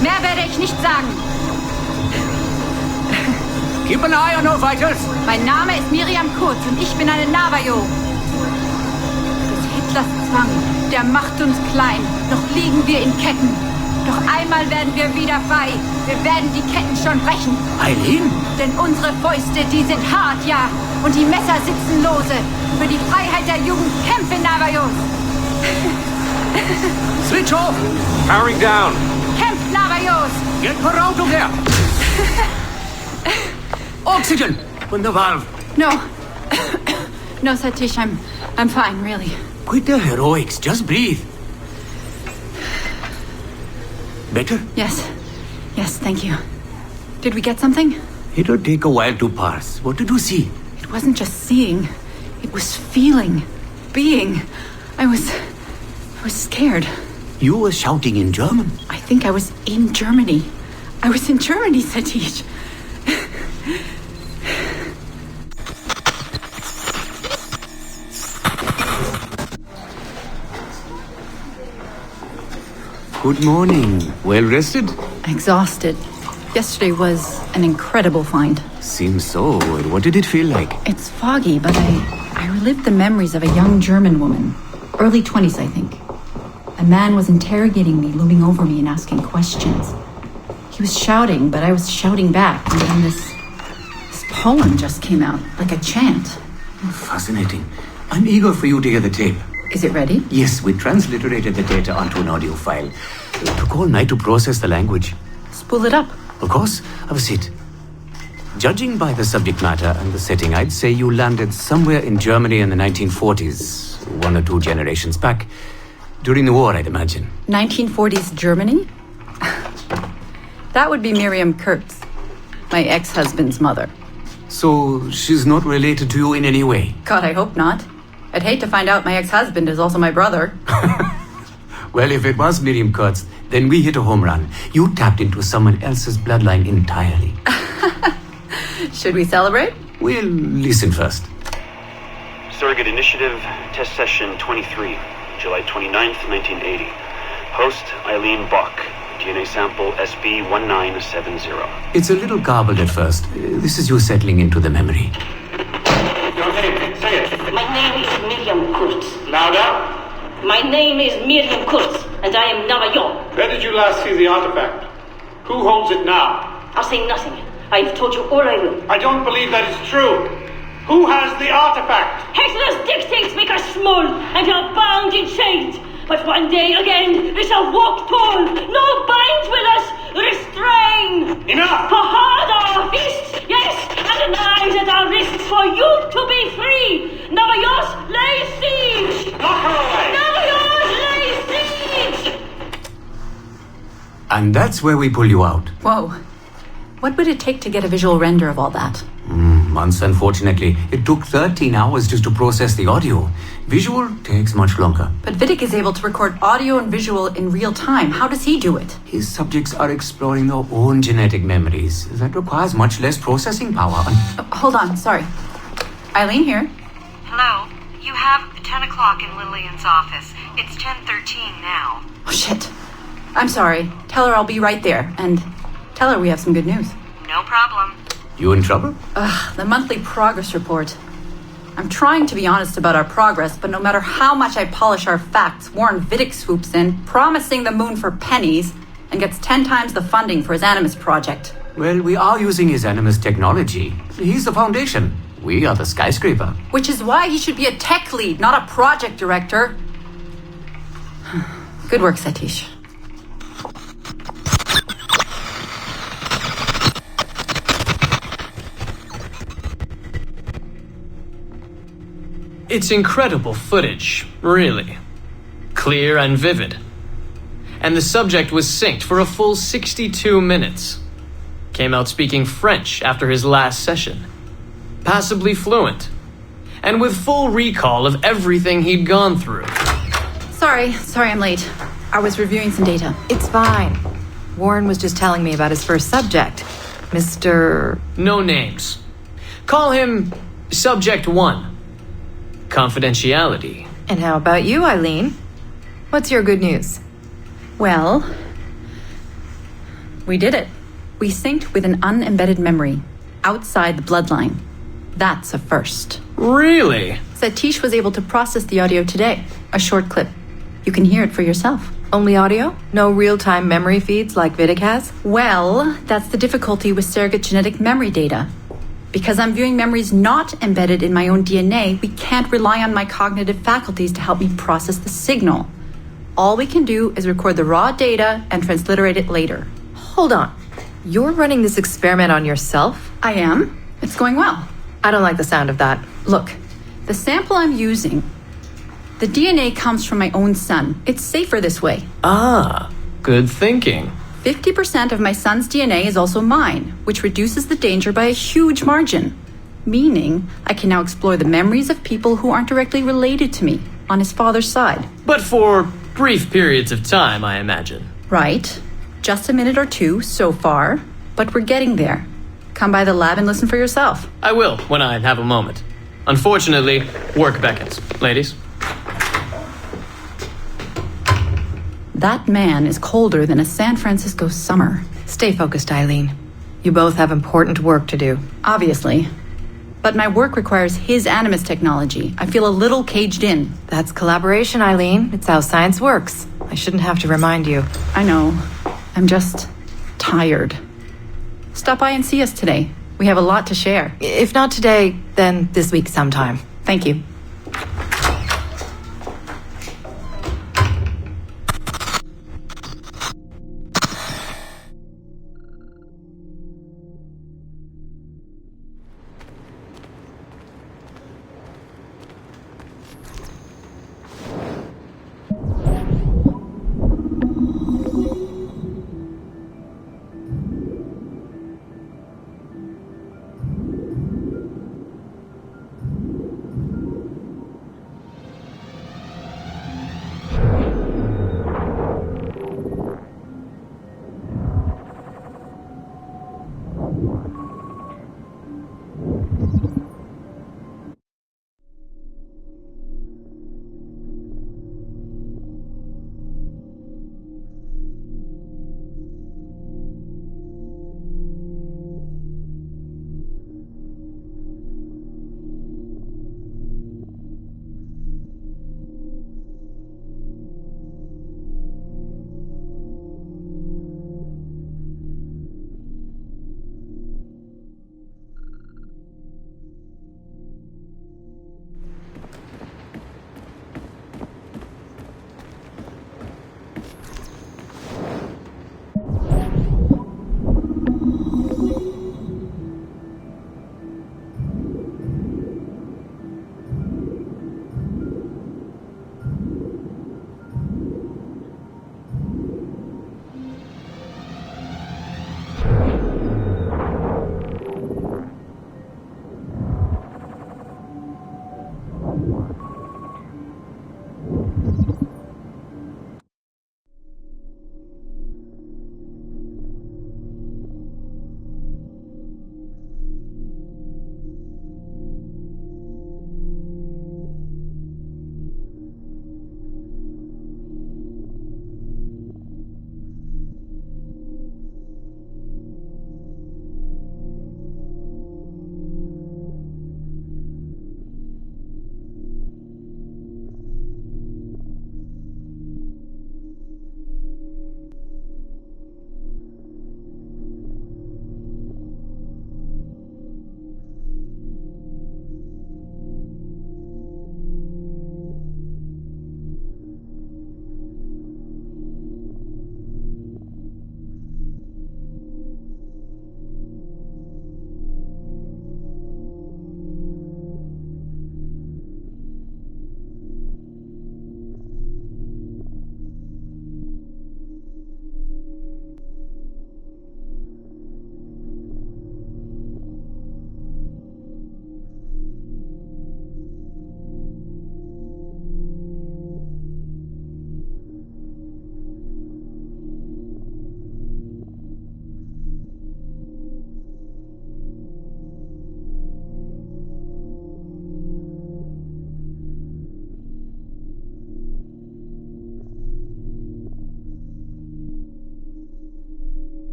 Mehr werde ich nicht sagen. Keep an eye on our vitals. Mein Name ist Miriam Kurz und ich bin eine Navajo. Des Hitlers Zwang, der macht uns klein. Noch liegen wir in Ketten. Doch einmal werden wir wieder frei. Wir werden die Ketten schon brechen. Eileen? Denn unsere Fäuste, die sind hart, ja. Und die Messer sitzen lose. Für die Freiheit der Jugend kämpfen Navajos. Switch off. Powering down. Kämpft Navajos. Get her out of there. Oxygen from the valve. No. No, Satish, I'm fine, really. Quit the heroics. Just breathe. Better? Yes, thank you. Did we get something? It'll take a while to pass. What did you see? It wasn't just seeing. It was feeling. Being. I was scared. You were shouting in German? I think I was in Germany. I was in Germany, Satish. Good morning. Well rested? Exhausted. Yesterday was an incredible find. Seems so. What did it feel like? It's foggy, but I relived the memories of a young German woman. Early 20s, I think. A man was interrogating me, looming over me and asking questions. He was shouting, but I was shouting back. And then this poem just came out, like a chant. Fascinating. I'm eager for you to hear the tape. Is it ready? Yes, we transliterated the data onto an audio file. It took all night to process the language. Spool it up. Of course. Have a seat. Judging by the subject matter and the setting, I'd say you landed somewhere in Germany in the 1940s, 1 or 2 generations back. During the war, I'd imagine. 1940s Germany? That would be Miriam Kurtz, my ex-husband's mother. So she's not related to you in any way? God, I hope not. I'd hate to find out my ex-husband is also my brother. Well, if it was Miriam Kurtz, then we hit a home run. You tapped into someone else's bloodline entirely. Should we celebrate? We'll listen first. Surrogate Initiative, Test Session 23, July 29th, 1980. Host, Eileen Bach. DNA sample SB1970. It's a little garbled at first. This is you settling into the memory. Your name, say it. My name is Miriam Kurtz. Louder. My name is Miriam Kurtz, and I am Navajo. Where did you last see the artifact? Who holds it now? I'll say nothing. I've told you all I will. I don't believe that is true. Who has the artifact? Hitler's dictates make us small, and are bound in chains. But one day again, we shall walk tall. No binds will us restrain. Enough! For hard our fists, yes, and knives at our wrists for you to be free. Navajos lay siege. Knock her away. Navajos lay siege. And that's where we pull you out. Whoa. What would it take to get a visual render of all that? Months, unfortunately. It took 13 hours just to process the audio. Visual takes much longer. But Vidic is able to record audio and visual in real time. How does he do it? His subjects are exploring their own genetic memories. That requires much less processing power. Hold on, sorry. Eileen here. Hello. You have 10 o'clock in Lillian's office. It's 10:13 now. Oh, shit. I'm sorry. Tell her I'll be right there. And tell her we have some good news. No problem. You in trouble? The monthly progress report. I'm trying to be honest about our progress, but no matter how much I polish our facts, Warren Vidic swoops in, promising the moon for pennies, and gets 10 times the funding for his Animus project. Well, we are using his Animus technology. He's the foundation. We are the skyscraper. Which is why he should be a tech lead, not a project director. Good work, Satish. It's incredible footage, really. Clear and vivid. And the subject was synced for a full 62 minutes. Came out speaking French after his last session. Passably fluent. And with full recall of everything he'd gone through. Sorry I'm late. I was reviewing some data. It's fine. Warren was just telling me about his first subject, Mr. No names. Call him Subject 1. Confidentiality. And how about you, Eileen? What's your good news? Well, we did it. We synced with an unembedded memory outside the bloodline. That's a first. Really? Satish was able to process the audio today. A short clip. You can hear it for yourself. Only audio? No real-time memory feeds like Vidic has? Well, that's the difficulty with surrogate genetic memory data. Because I'm viewing memories not embedded in my own DNA, we can't rely on my cognitive faculties to help me process the signal. All we can do is record the raw data and transliterate it later. Hold on. You're running this experiment on yourself? I am. It's going well. I don't like the sound of that. Look, the sample I'm using, the DNA comes from my own son. It's safer this way. Ah, good thinking. 50% of my son's DNA is also mine, which reduces the danger by a huge margin. Meaning, I can now explore the memories of people who aren't directly related to me on his father's side. But for brief periods of time, I imagine. Right. Just a minute or two so far, but we're getting there. Come by the lab and listen for yourself. I will, when I have a moment. Unfortunately, work beckons. Ladies? That man is colder than a San Francisco summer. Stay focused, Eileen. You both have important work to do. Obviously. But my work requires his Animus technology. I feel a little caged in. That's collaboration, Eileen. It's how science works. I shouldn't have to remind you. I know. I'm just tired. Stop by and see us today. We have a lot to share. If not today, then this week sometime. Thank you.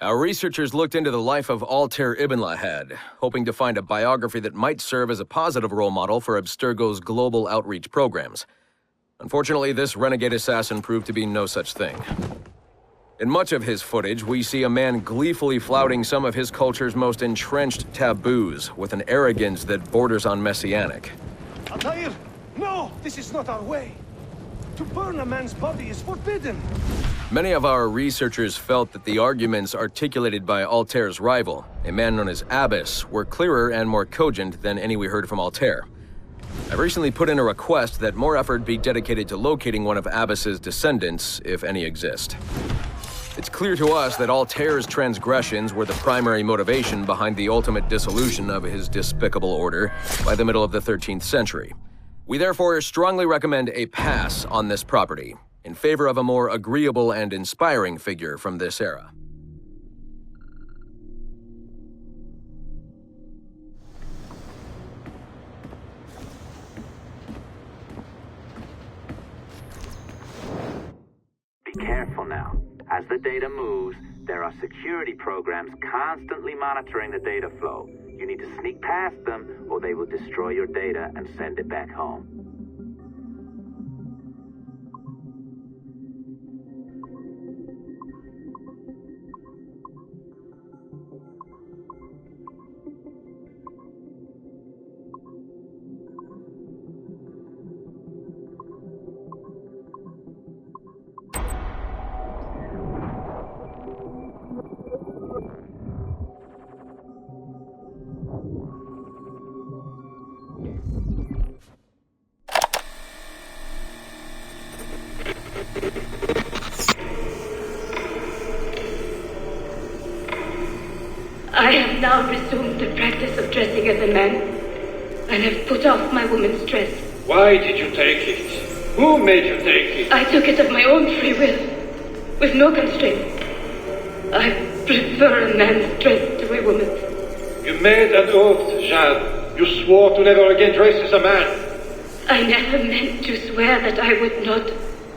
Our researchers looked into the life of Altair Ibn Lahad, hoping to find a biography that might serve as a positive role model for Abstergo's global outreach programs. Unfortunately, this renegade assassin proved to be no such thing. In much of his footage, we see a man gleefully flouting some of his culture's most entrenched taboos with an arrogance that borders on messianic. Altair, no! This is not our way! To burn a man's body is forbidden! Many of our researchers felt that the arguments articulated by Altair's rival, a man known as Abbas, were clearer and more cogent than any we heard from Altair. I've recently put in a request that more effort be dedicated to locating one of Abbas's descendants, if any exist. It's clear to us that Altair's transgressions were the primary motivation behind the ultimate dissolution of his despicable order by the middle of the 13th century. We therefore strongly recommend a pass on this property, in favor of a more agreeable and inspiring figure from this era. Be careful now. As the data moves, there are security programs constantly monitoring the data flow. You need to sneak past them, or they will destroy your data and send it back home. I have now resumed the practice of dressing as a man, and have put off my woman's dress. Why did you take it? Who made you take it? I took it of my own free will, with no constraint. I prefer a man's dress to a woman's. You made an oath, Jeanne. You swore to never again dress as a man. I never meant to swear that I would not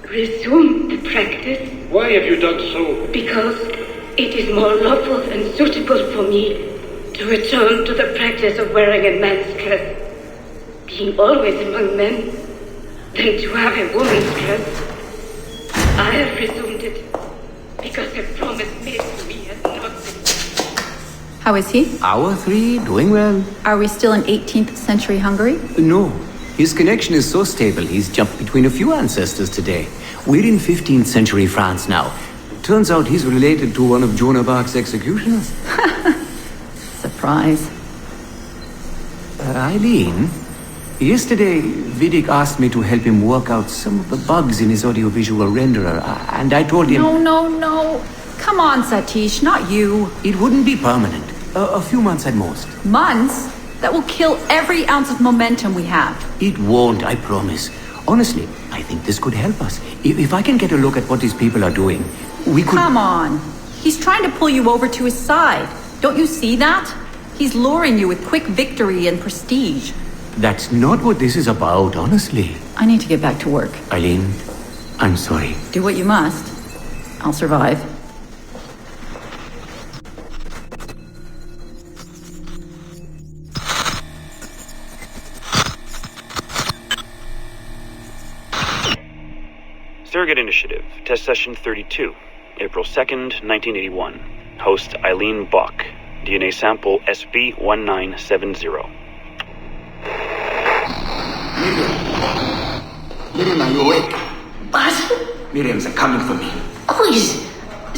resume the practice. Why have you done so? Because it is more lawful and suitable for me to return to the practice of wearing a man's dress, being always among men, than to have a woman's dress. I have resumed it because a promise made to me has not been. How is he? Hour 3, doing well. Are we still in 18th century Hungary? No. His connection is so stable, he's jumped between a few ancestors today. We're in 15th century France now. Turns out he's related to one of Joan of Arc's executioners. Surprise. Eileen, yesterday Vidic asked me to help him work out some of the bugs in his audiovisual renderer, and I told him... No. Come on, Satish, not you. It wouldn't be permanent. A few months at most. Months? That will kill every ounce of momentum we have. It won't, I promise. Honestly, I think this could help us. If I can get a look at what these people are doing, we could... Come on. He's trying to pull you over to his side. Don't you see that? He's luring you with quick victory and prestige. That's not what this is about, honestly. I need to get back to work. Eileen, I'm sorry. Do what you must. I'll survive. Surrogate Initiative, Test Session 32, April 2nd, 1981. Host Eileen Bach. DNA sample SB1970. Miriam, are you awake? What? Miriam, they're coming for me. Oh, is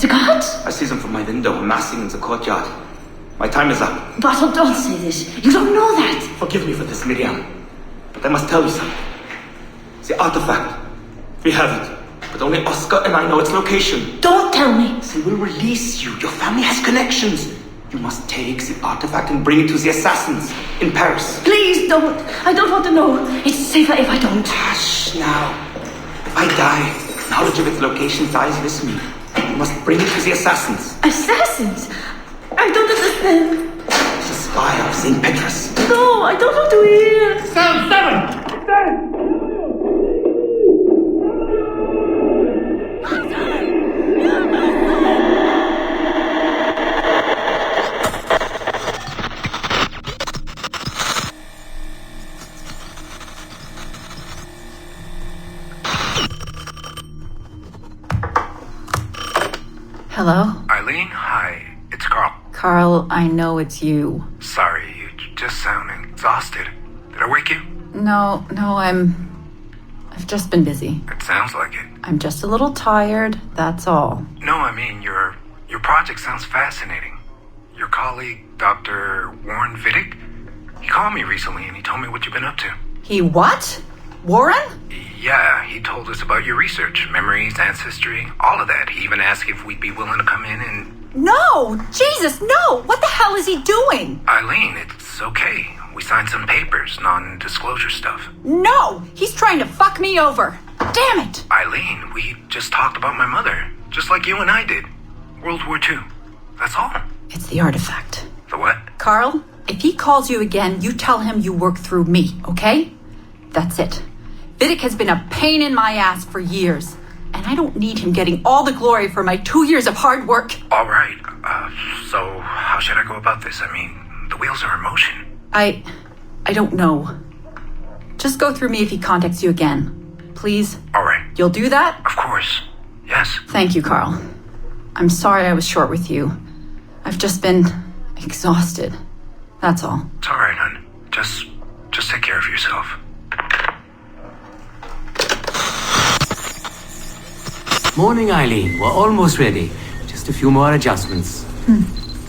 it God? I see them from my window, amassing in the courtyard. My time is up. Battle, don't say this. You don't know that. Forgive me for this, Miriam. But I must tell you something. The artifact. We have it. But only Oscar and I know its location. Don't tell me. They will release you. Your family has connections. You must take the artifact and bring it to the assassins in Paris. Please don't. I don't want to know. It's safer if I don't. Hush now. If I die, knowledge of its location dies with me. You must bring it to the assassins. Assassins? I don't understand. The spire of St. Petrus. No, I don't want to hear. Cell 7! Stand! Hello? Eileen, hi. It's Carl. Carl, I know it's you. Sorry, you just sound exhausted. Did I wake you? No, I've just been busy. It sounds like it. I'm just a little tired, that's all. No, I mean, your project sounds fascinating. Your colleague, Dr. Warren Vidic, he called me recently and he told me what you've been up to. He what? Warren? Yeah, he told us about your research, memories, ancestry, all of that. He even asked if we'd be willing to come in and... No! Jesus, no! What the hell is he doing? Eileen, it's okay. We signed some papers, non-disclosure stuff. No! He's trying to fuck me over! Damn it! Eileen, we just talked about my mother, just like you and I did. World War II. That's all. It's the artifact. The what? Carl, if he calls you again, you tell him you work through me, okay? That's it. Vidic has been a pain in my ass for years, and I don't need him getting all the glory for my 2 years of hard work. All right. So how should I go about this? I mean, the wheels are in motion. I don't know. Just go through me if he contacts you again. Please? All right. You'll do that? Of course. Yes. Thank you, Carl. I'm sorry I was short with you. I've just been exhausted. That's all. It's all right, hon. Just take care of yourself. Morning, Eileen. We're almost ready. Just a few more adjustments.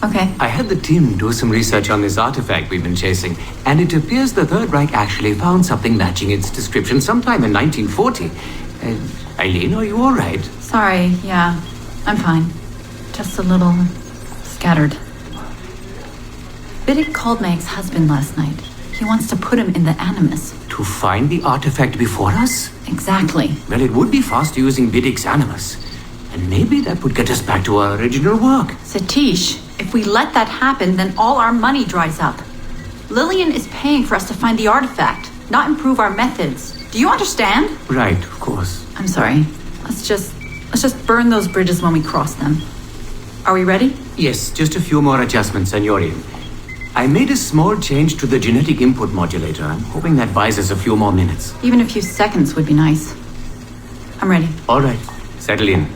Okay. I had the team do some research on this artifact we've been chasing, and it appears the Third Reich actually found something matching its description sometime in 1940. Eileen, are you all right? Sorry, yeah. I'm fine. Just a little scattered. Vidic called my ex-husband last night. He wants to put him in the Animus. To find the artifact before us? Exactly. Well, it would be faster using Vidic's Animus. And maybe that would get us back to our original work. Satish, if we let that happen, then all our money dries up. Lillian is paying for us to find the artifact, not improve our methods. Do you understand? Right, of course. I'm sorry. Let's just burn those bridges when we cross them. Are we ready? Yes, just a few more adjustments and you're in. I made a small change to the genetic input modulator. I'm hoping that buys us a few more minutes. Even a few seconds would be nice. I'm ready. All right, settle in.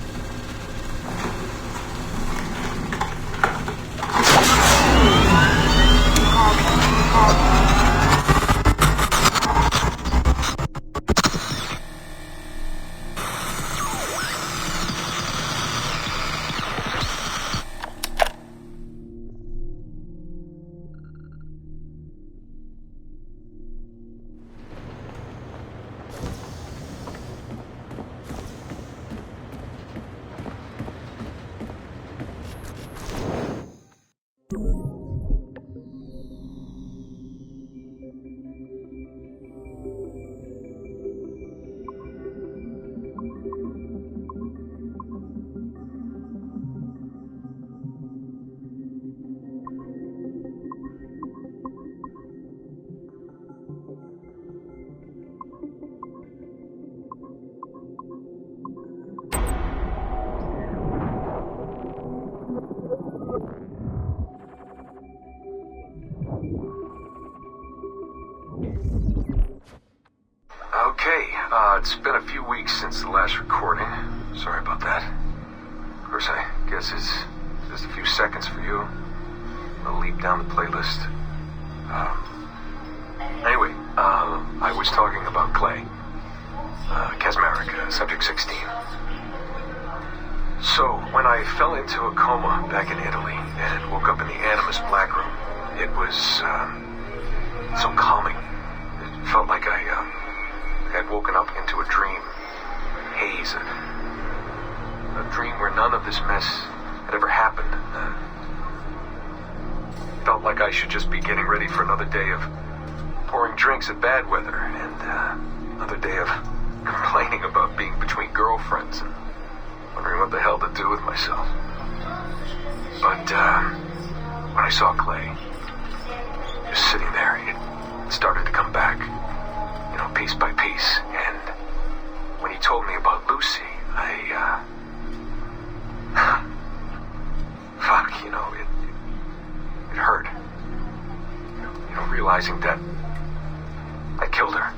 Okay, it's been a few weeks since the last recording. Sorry about that. Of course, I guess it's just a few seconds for you. I'll leap down the playlist. Anyway, I was talking about Clay. Casmeric, subject 16. So, when I fell into a coma back in Italy and woke up in the Animus Black Room, it was, so calming. It felt like I had woken up into a dream. Haze. A dream where none of this mess had ever happened. Felt like I should just be getting ready for another day of pouring drinks at bad weather and another day of complaining about being between girlfriends and wondering what the hell to do with myself. But when I saw Clay just sitting there, it started to come back, piece by piece. And when he told me about Lucy, it hurt. Realizing that I killed her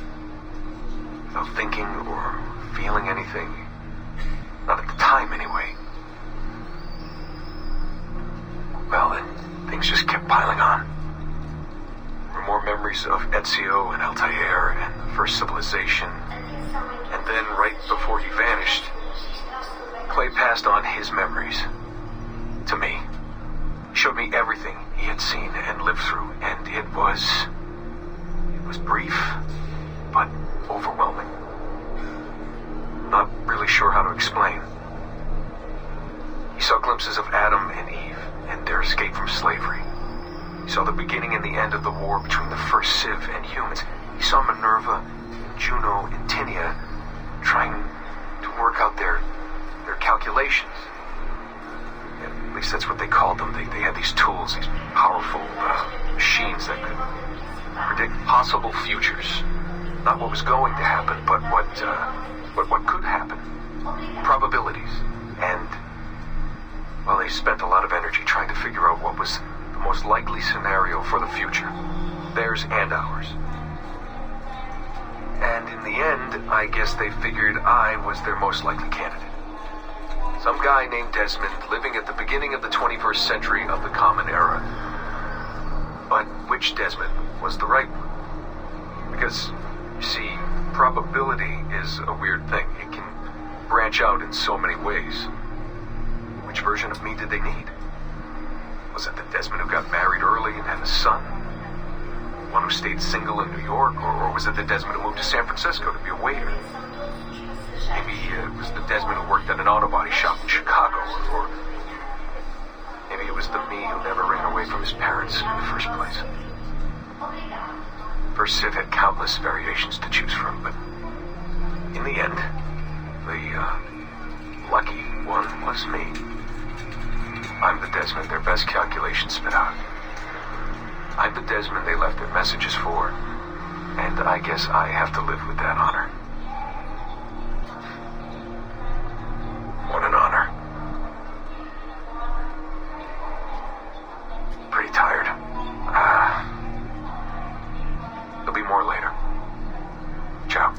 without thinking or feeling anything. Not at the time, anyway. well, things just kept piling on. There were more memories of Ezio and Altair and the first civilization. And then, right before he vanished, Clay passed on his memories to me. He showed me everything he had seen and lived through, and it was brief, but overwhelming. Not really sure how to explain. He saw glimpses of Adam and Eve and their escape from slavery. He saw the beginning and the end of the war between the first Civ and humans. He saw Minerva, Juno, and Tinia trying to work out their calculations. At least that's what they called them. They had these tools, these powerful machines that could predict possible futures. Not what was going to happen, but what could happen. Probabilities. And, well, they spent a lot of energy trying to figure out what was the most likely scenario for the future. Theirs and ours. And in the end, I guess they figured I was their most likely candidate. Some guy named Desmond living at the beginning of the 21st century of the Common Era. But which Desmond was the right one? Because, you see, probability is a weird thing. It can branch out in so many ways. Which version of me did they need? Was it the Desmond who got married early and had a son? One who stayed single in New York? Or was it the Desmond who moved to San Francisco to be a waiter? Maybe it was the Desmond who worked at an auto body shop in Chicago, or maybe it was the me who never ran away from his parents in the first place. First Civ had countless variations to choose from, but in the end, the lucky one was me. I'm the Desmond their best calculations spit out. I'm the Desmond they left their messages for, and I guess I have to live with that honor. What an honor. Pretty tired. There'll be more later. Ciao.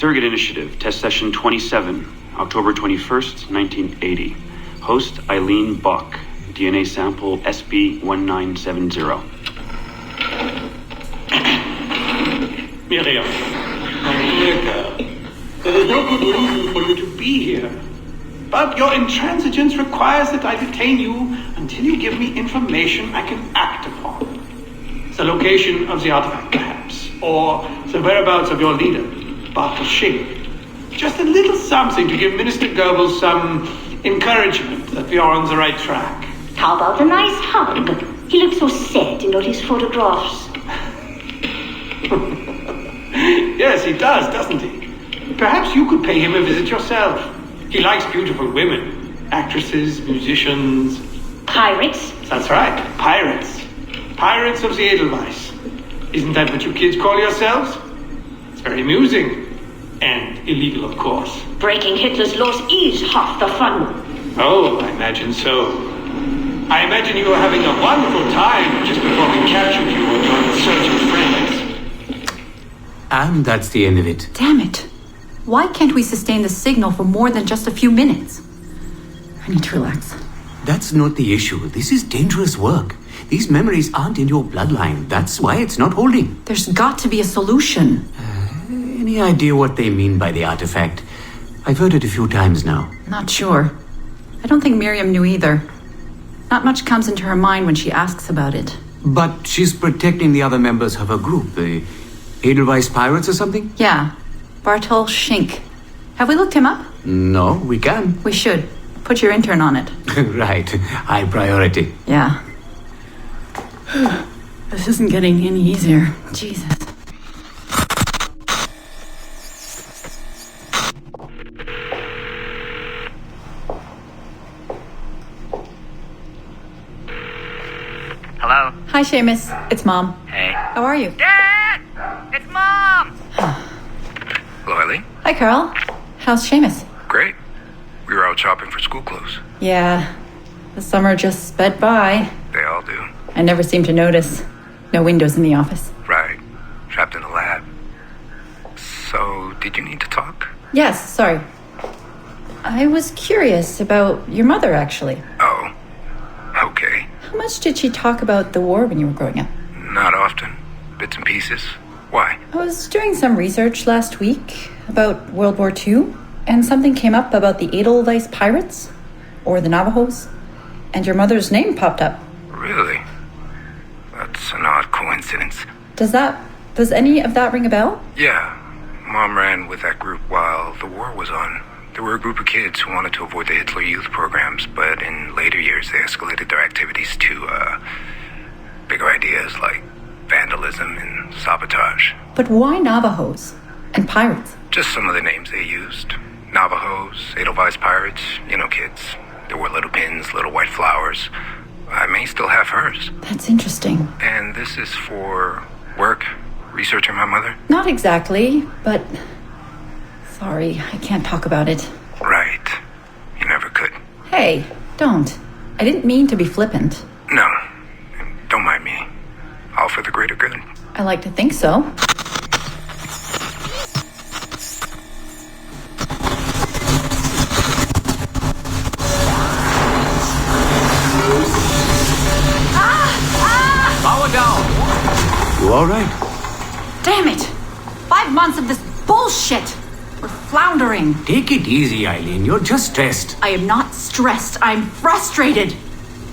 Surrogate Initiative, Test Session 27, October 21st, 1980. Host Eileen Bach, DNA sample SB1970. Miriam, my dear girl, there is no good reason for you to be here. But your intransigence requires that I detain you until you give me information I can act upon. The location of the artifact, perhaps, or the whereabouts of your leader, Bartel Shink. Just a little something to give Minister Goebbels some encouragement that we are on the right track. How about a nice hug? He looks so sad in all his photographs. Yes, he does, doesn't he? Perhaps you could pay him a visit yourself. He likes beautiful women, actresses, musicians. Pirates? That's right, pirates. Pirates of the Edelweiss. Isn't that what you kids call yourselves? It's very amusing. And illegal, of course. Breaking Hitler's laws is half the fun. Oh, I imagine so. I imagine you were having a wonderful time just before we captured you and your insurgent friends. And that's the end of it. Damn it. Why can't we sustain the signal for more than just a few minutes? I need to relax. That's not the issue. This is dangerous work. These memories aren't in your bloodline. That's why it's not holding. There's got to be a solution. Any idea what they mean by the artifact? I've heard it a few times now. Not sure. I don't think Miriam knew either. Not much comes into her mind when she asks about it. But she's protecting the other members of her group, the Edelweiss Pirates or something? Yeah. Bartel Shink. Have we looked him up? No, we can. We should. Put your intern on it. Right. High priority. Yeah. This isn't getting any easier. Jesus. Hello? Hi, Seamus. It's Mom. Hey. How are you? Dad! It's Mom! Hello, Eileen. Hi, Carl. How's Seamus? Great. We were out shopping for school clothes. Yeah. The summer just sped by. They all do. I never seem to notice. No windows in the office. Right. Trapped in the lab. So, did you need to talk? Yes, sorry. I was curious about your mother, actually. Oh. Okay. How much did she talk about the war when you were growing up? Not often. Bits and pieces. Why? I was doing some research last week about World War II, and something came up about the Edelweiss Pirates, or the Navajos, and your mother's name popped up. Really? That's an odd coincidence. Does any of that ring a bell? Yeah. Mom ran with that group while the war was on. There were a group of kids who wanted to avoid the Hitler Youth programs, but in later years they escalated their activities to, bigger ideas like vandalism and sabotage. But why Navajos and pirates? Just some of the names they used. Navajos, Edelweiss Pirates, you know kids. There were little pins, little white flowers. I may still have hers. That's interesting. And this is for work? Researching my mother? Not exactly, but... Sorry, I can't talk about it. Right. You never could. Hey, don't. I didn't mean to be flippant. No. Don't mind me. All for the greater good. I like to think so. Power down. You all right? Damn it! 5 months of this bullshit! We're floundering. Take it easy, Eileen. You're just stressed. I am not stressed. I'm frustrated.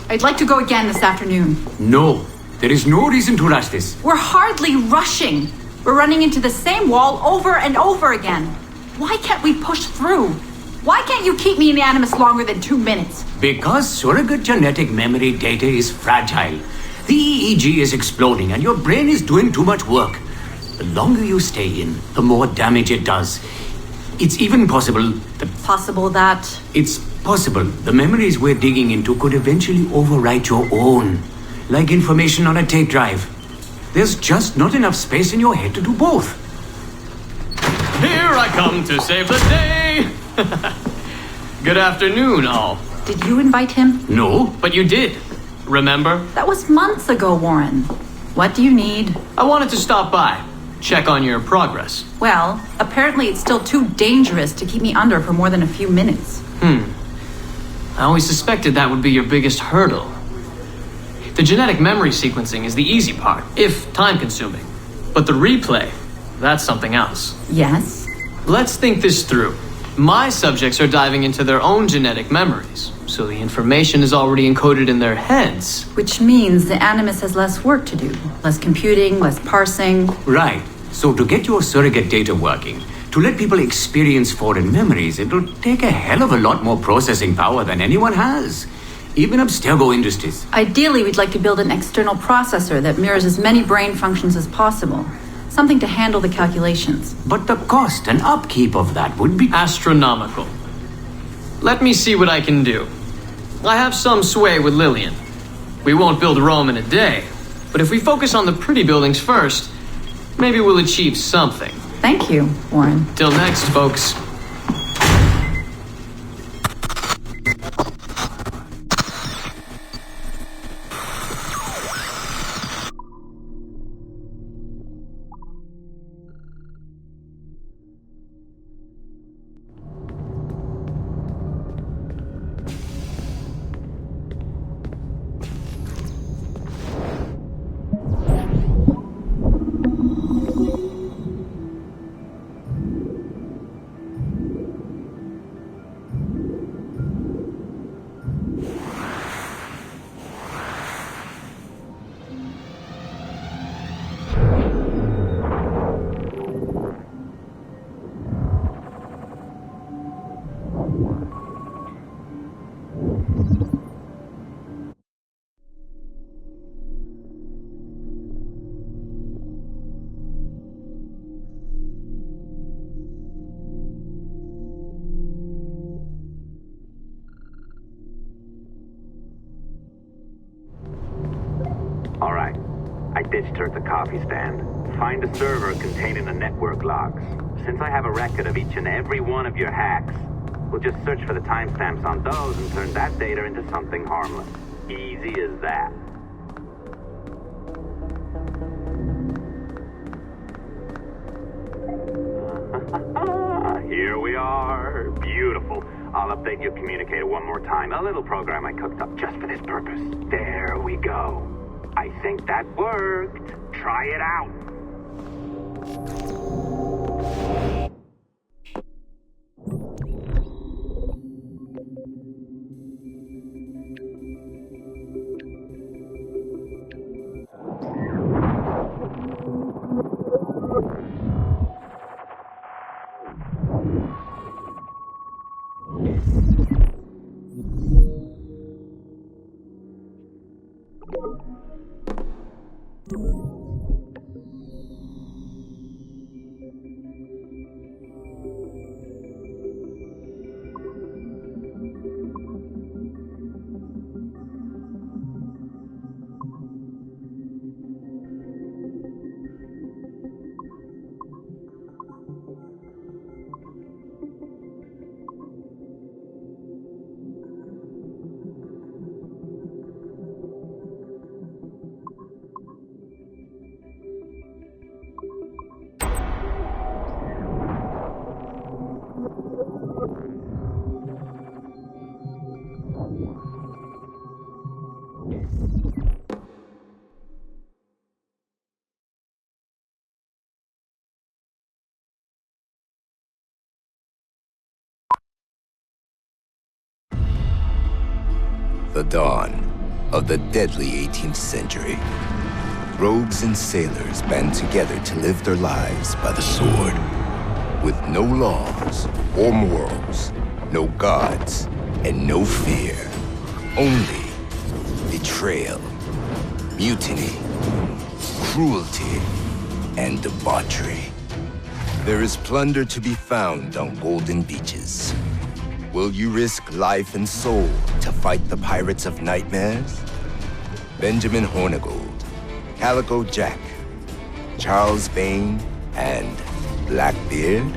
I'd like to go again this afternoon. No. There is no reason to rush this. We're hardly rushing. We're running into the same wall over and over again. Why can't we push through? Why can't you keep me in the Animus longer than 2 minutes? Because surrogate genetic memory data is fragile. The EEG is exploding and your brain is doing too much work. The longer you stay in, the more damage it does. It's even possible that... Possible that... It's possible the memories we're digging into could eventually overwrite your own. Like information on a tape drive. There's just not enough space in your head to do both. Here I come to save the day! Good afternoon, all. Did you invite him? No. But you did. Remember? That was months ago, Warren. What do you need? I wanted to stop by. check on your progress. Well, apparently it's still too dangerous to keep me under for more than a few minutes. I always suspected that would be your biggest hurdle. The genetic memory sequencing is the easy part, if time-consuming. But the replay, that's something else. Yes? Let's think this through. My subjects are diving into their own genetic memories, so the information is already encoded in their heads. Which means the Animus has less work to do. Less computing, less parsing. Right. So to get your surrogate data working, to let people experience foreign memories, it'll take a hell of a lot more processing power than anyone has. Even Abstergo Industries. Ideally, we'd like to build an external processor that mirrors as many brain functions as possible. Something to handle the calculations. But the cost and upkeep of that would be astronomical. Let me see what I can do. I have some sway with Lillian. We won't build Rome in a day, but if we focus on the pretty buildings first, maybe we'll achieve something. Thank you, Warren. Till next, folks. Ditched her at the coffee stand. Find a server containing the network logs. Since I have a record of each and every one of your hacks, we'll just search for the timestamps on those and turn that data into something harmless. Easy as that. Here we are. Beautiful. I'll update your communicator one more time. A little program I cooked up just for this purpose. There we go. I think that worked. Try it out. The dawn of the deadly 18th century. Rogues and sailors band together to live their lives by the sword. With no laws or morals, no gods, and no fear. Only betrayal, mutiny, cruelty, and debauchery. There is plunder to be found on golden beaches. Will you risk life and soul to fight the pirates of nightmares? Benjamin Hornigold, Calico Jack, Charles Vane, and Blackbeard?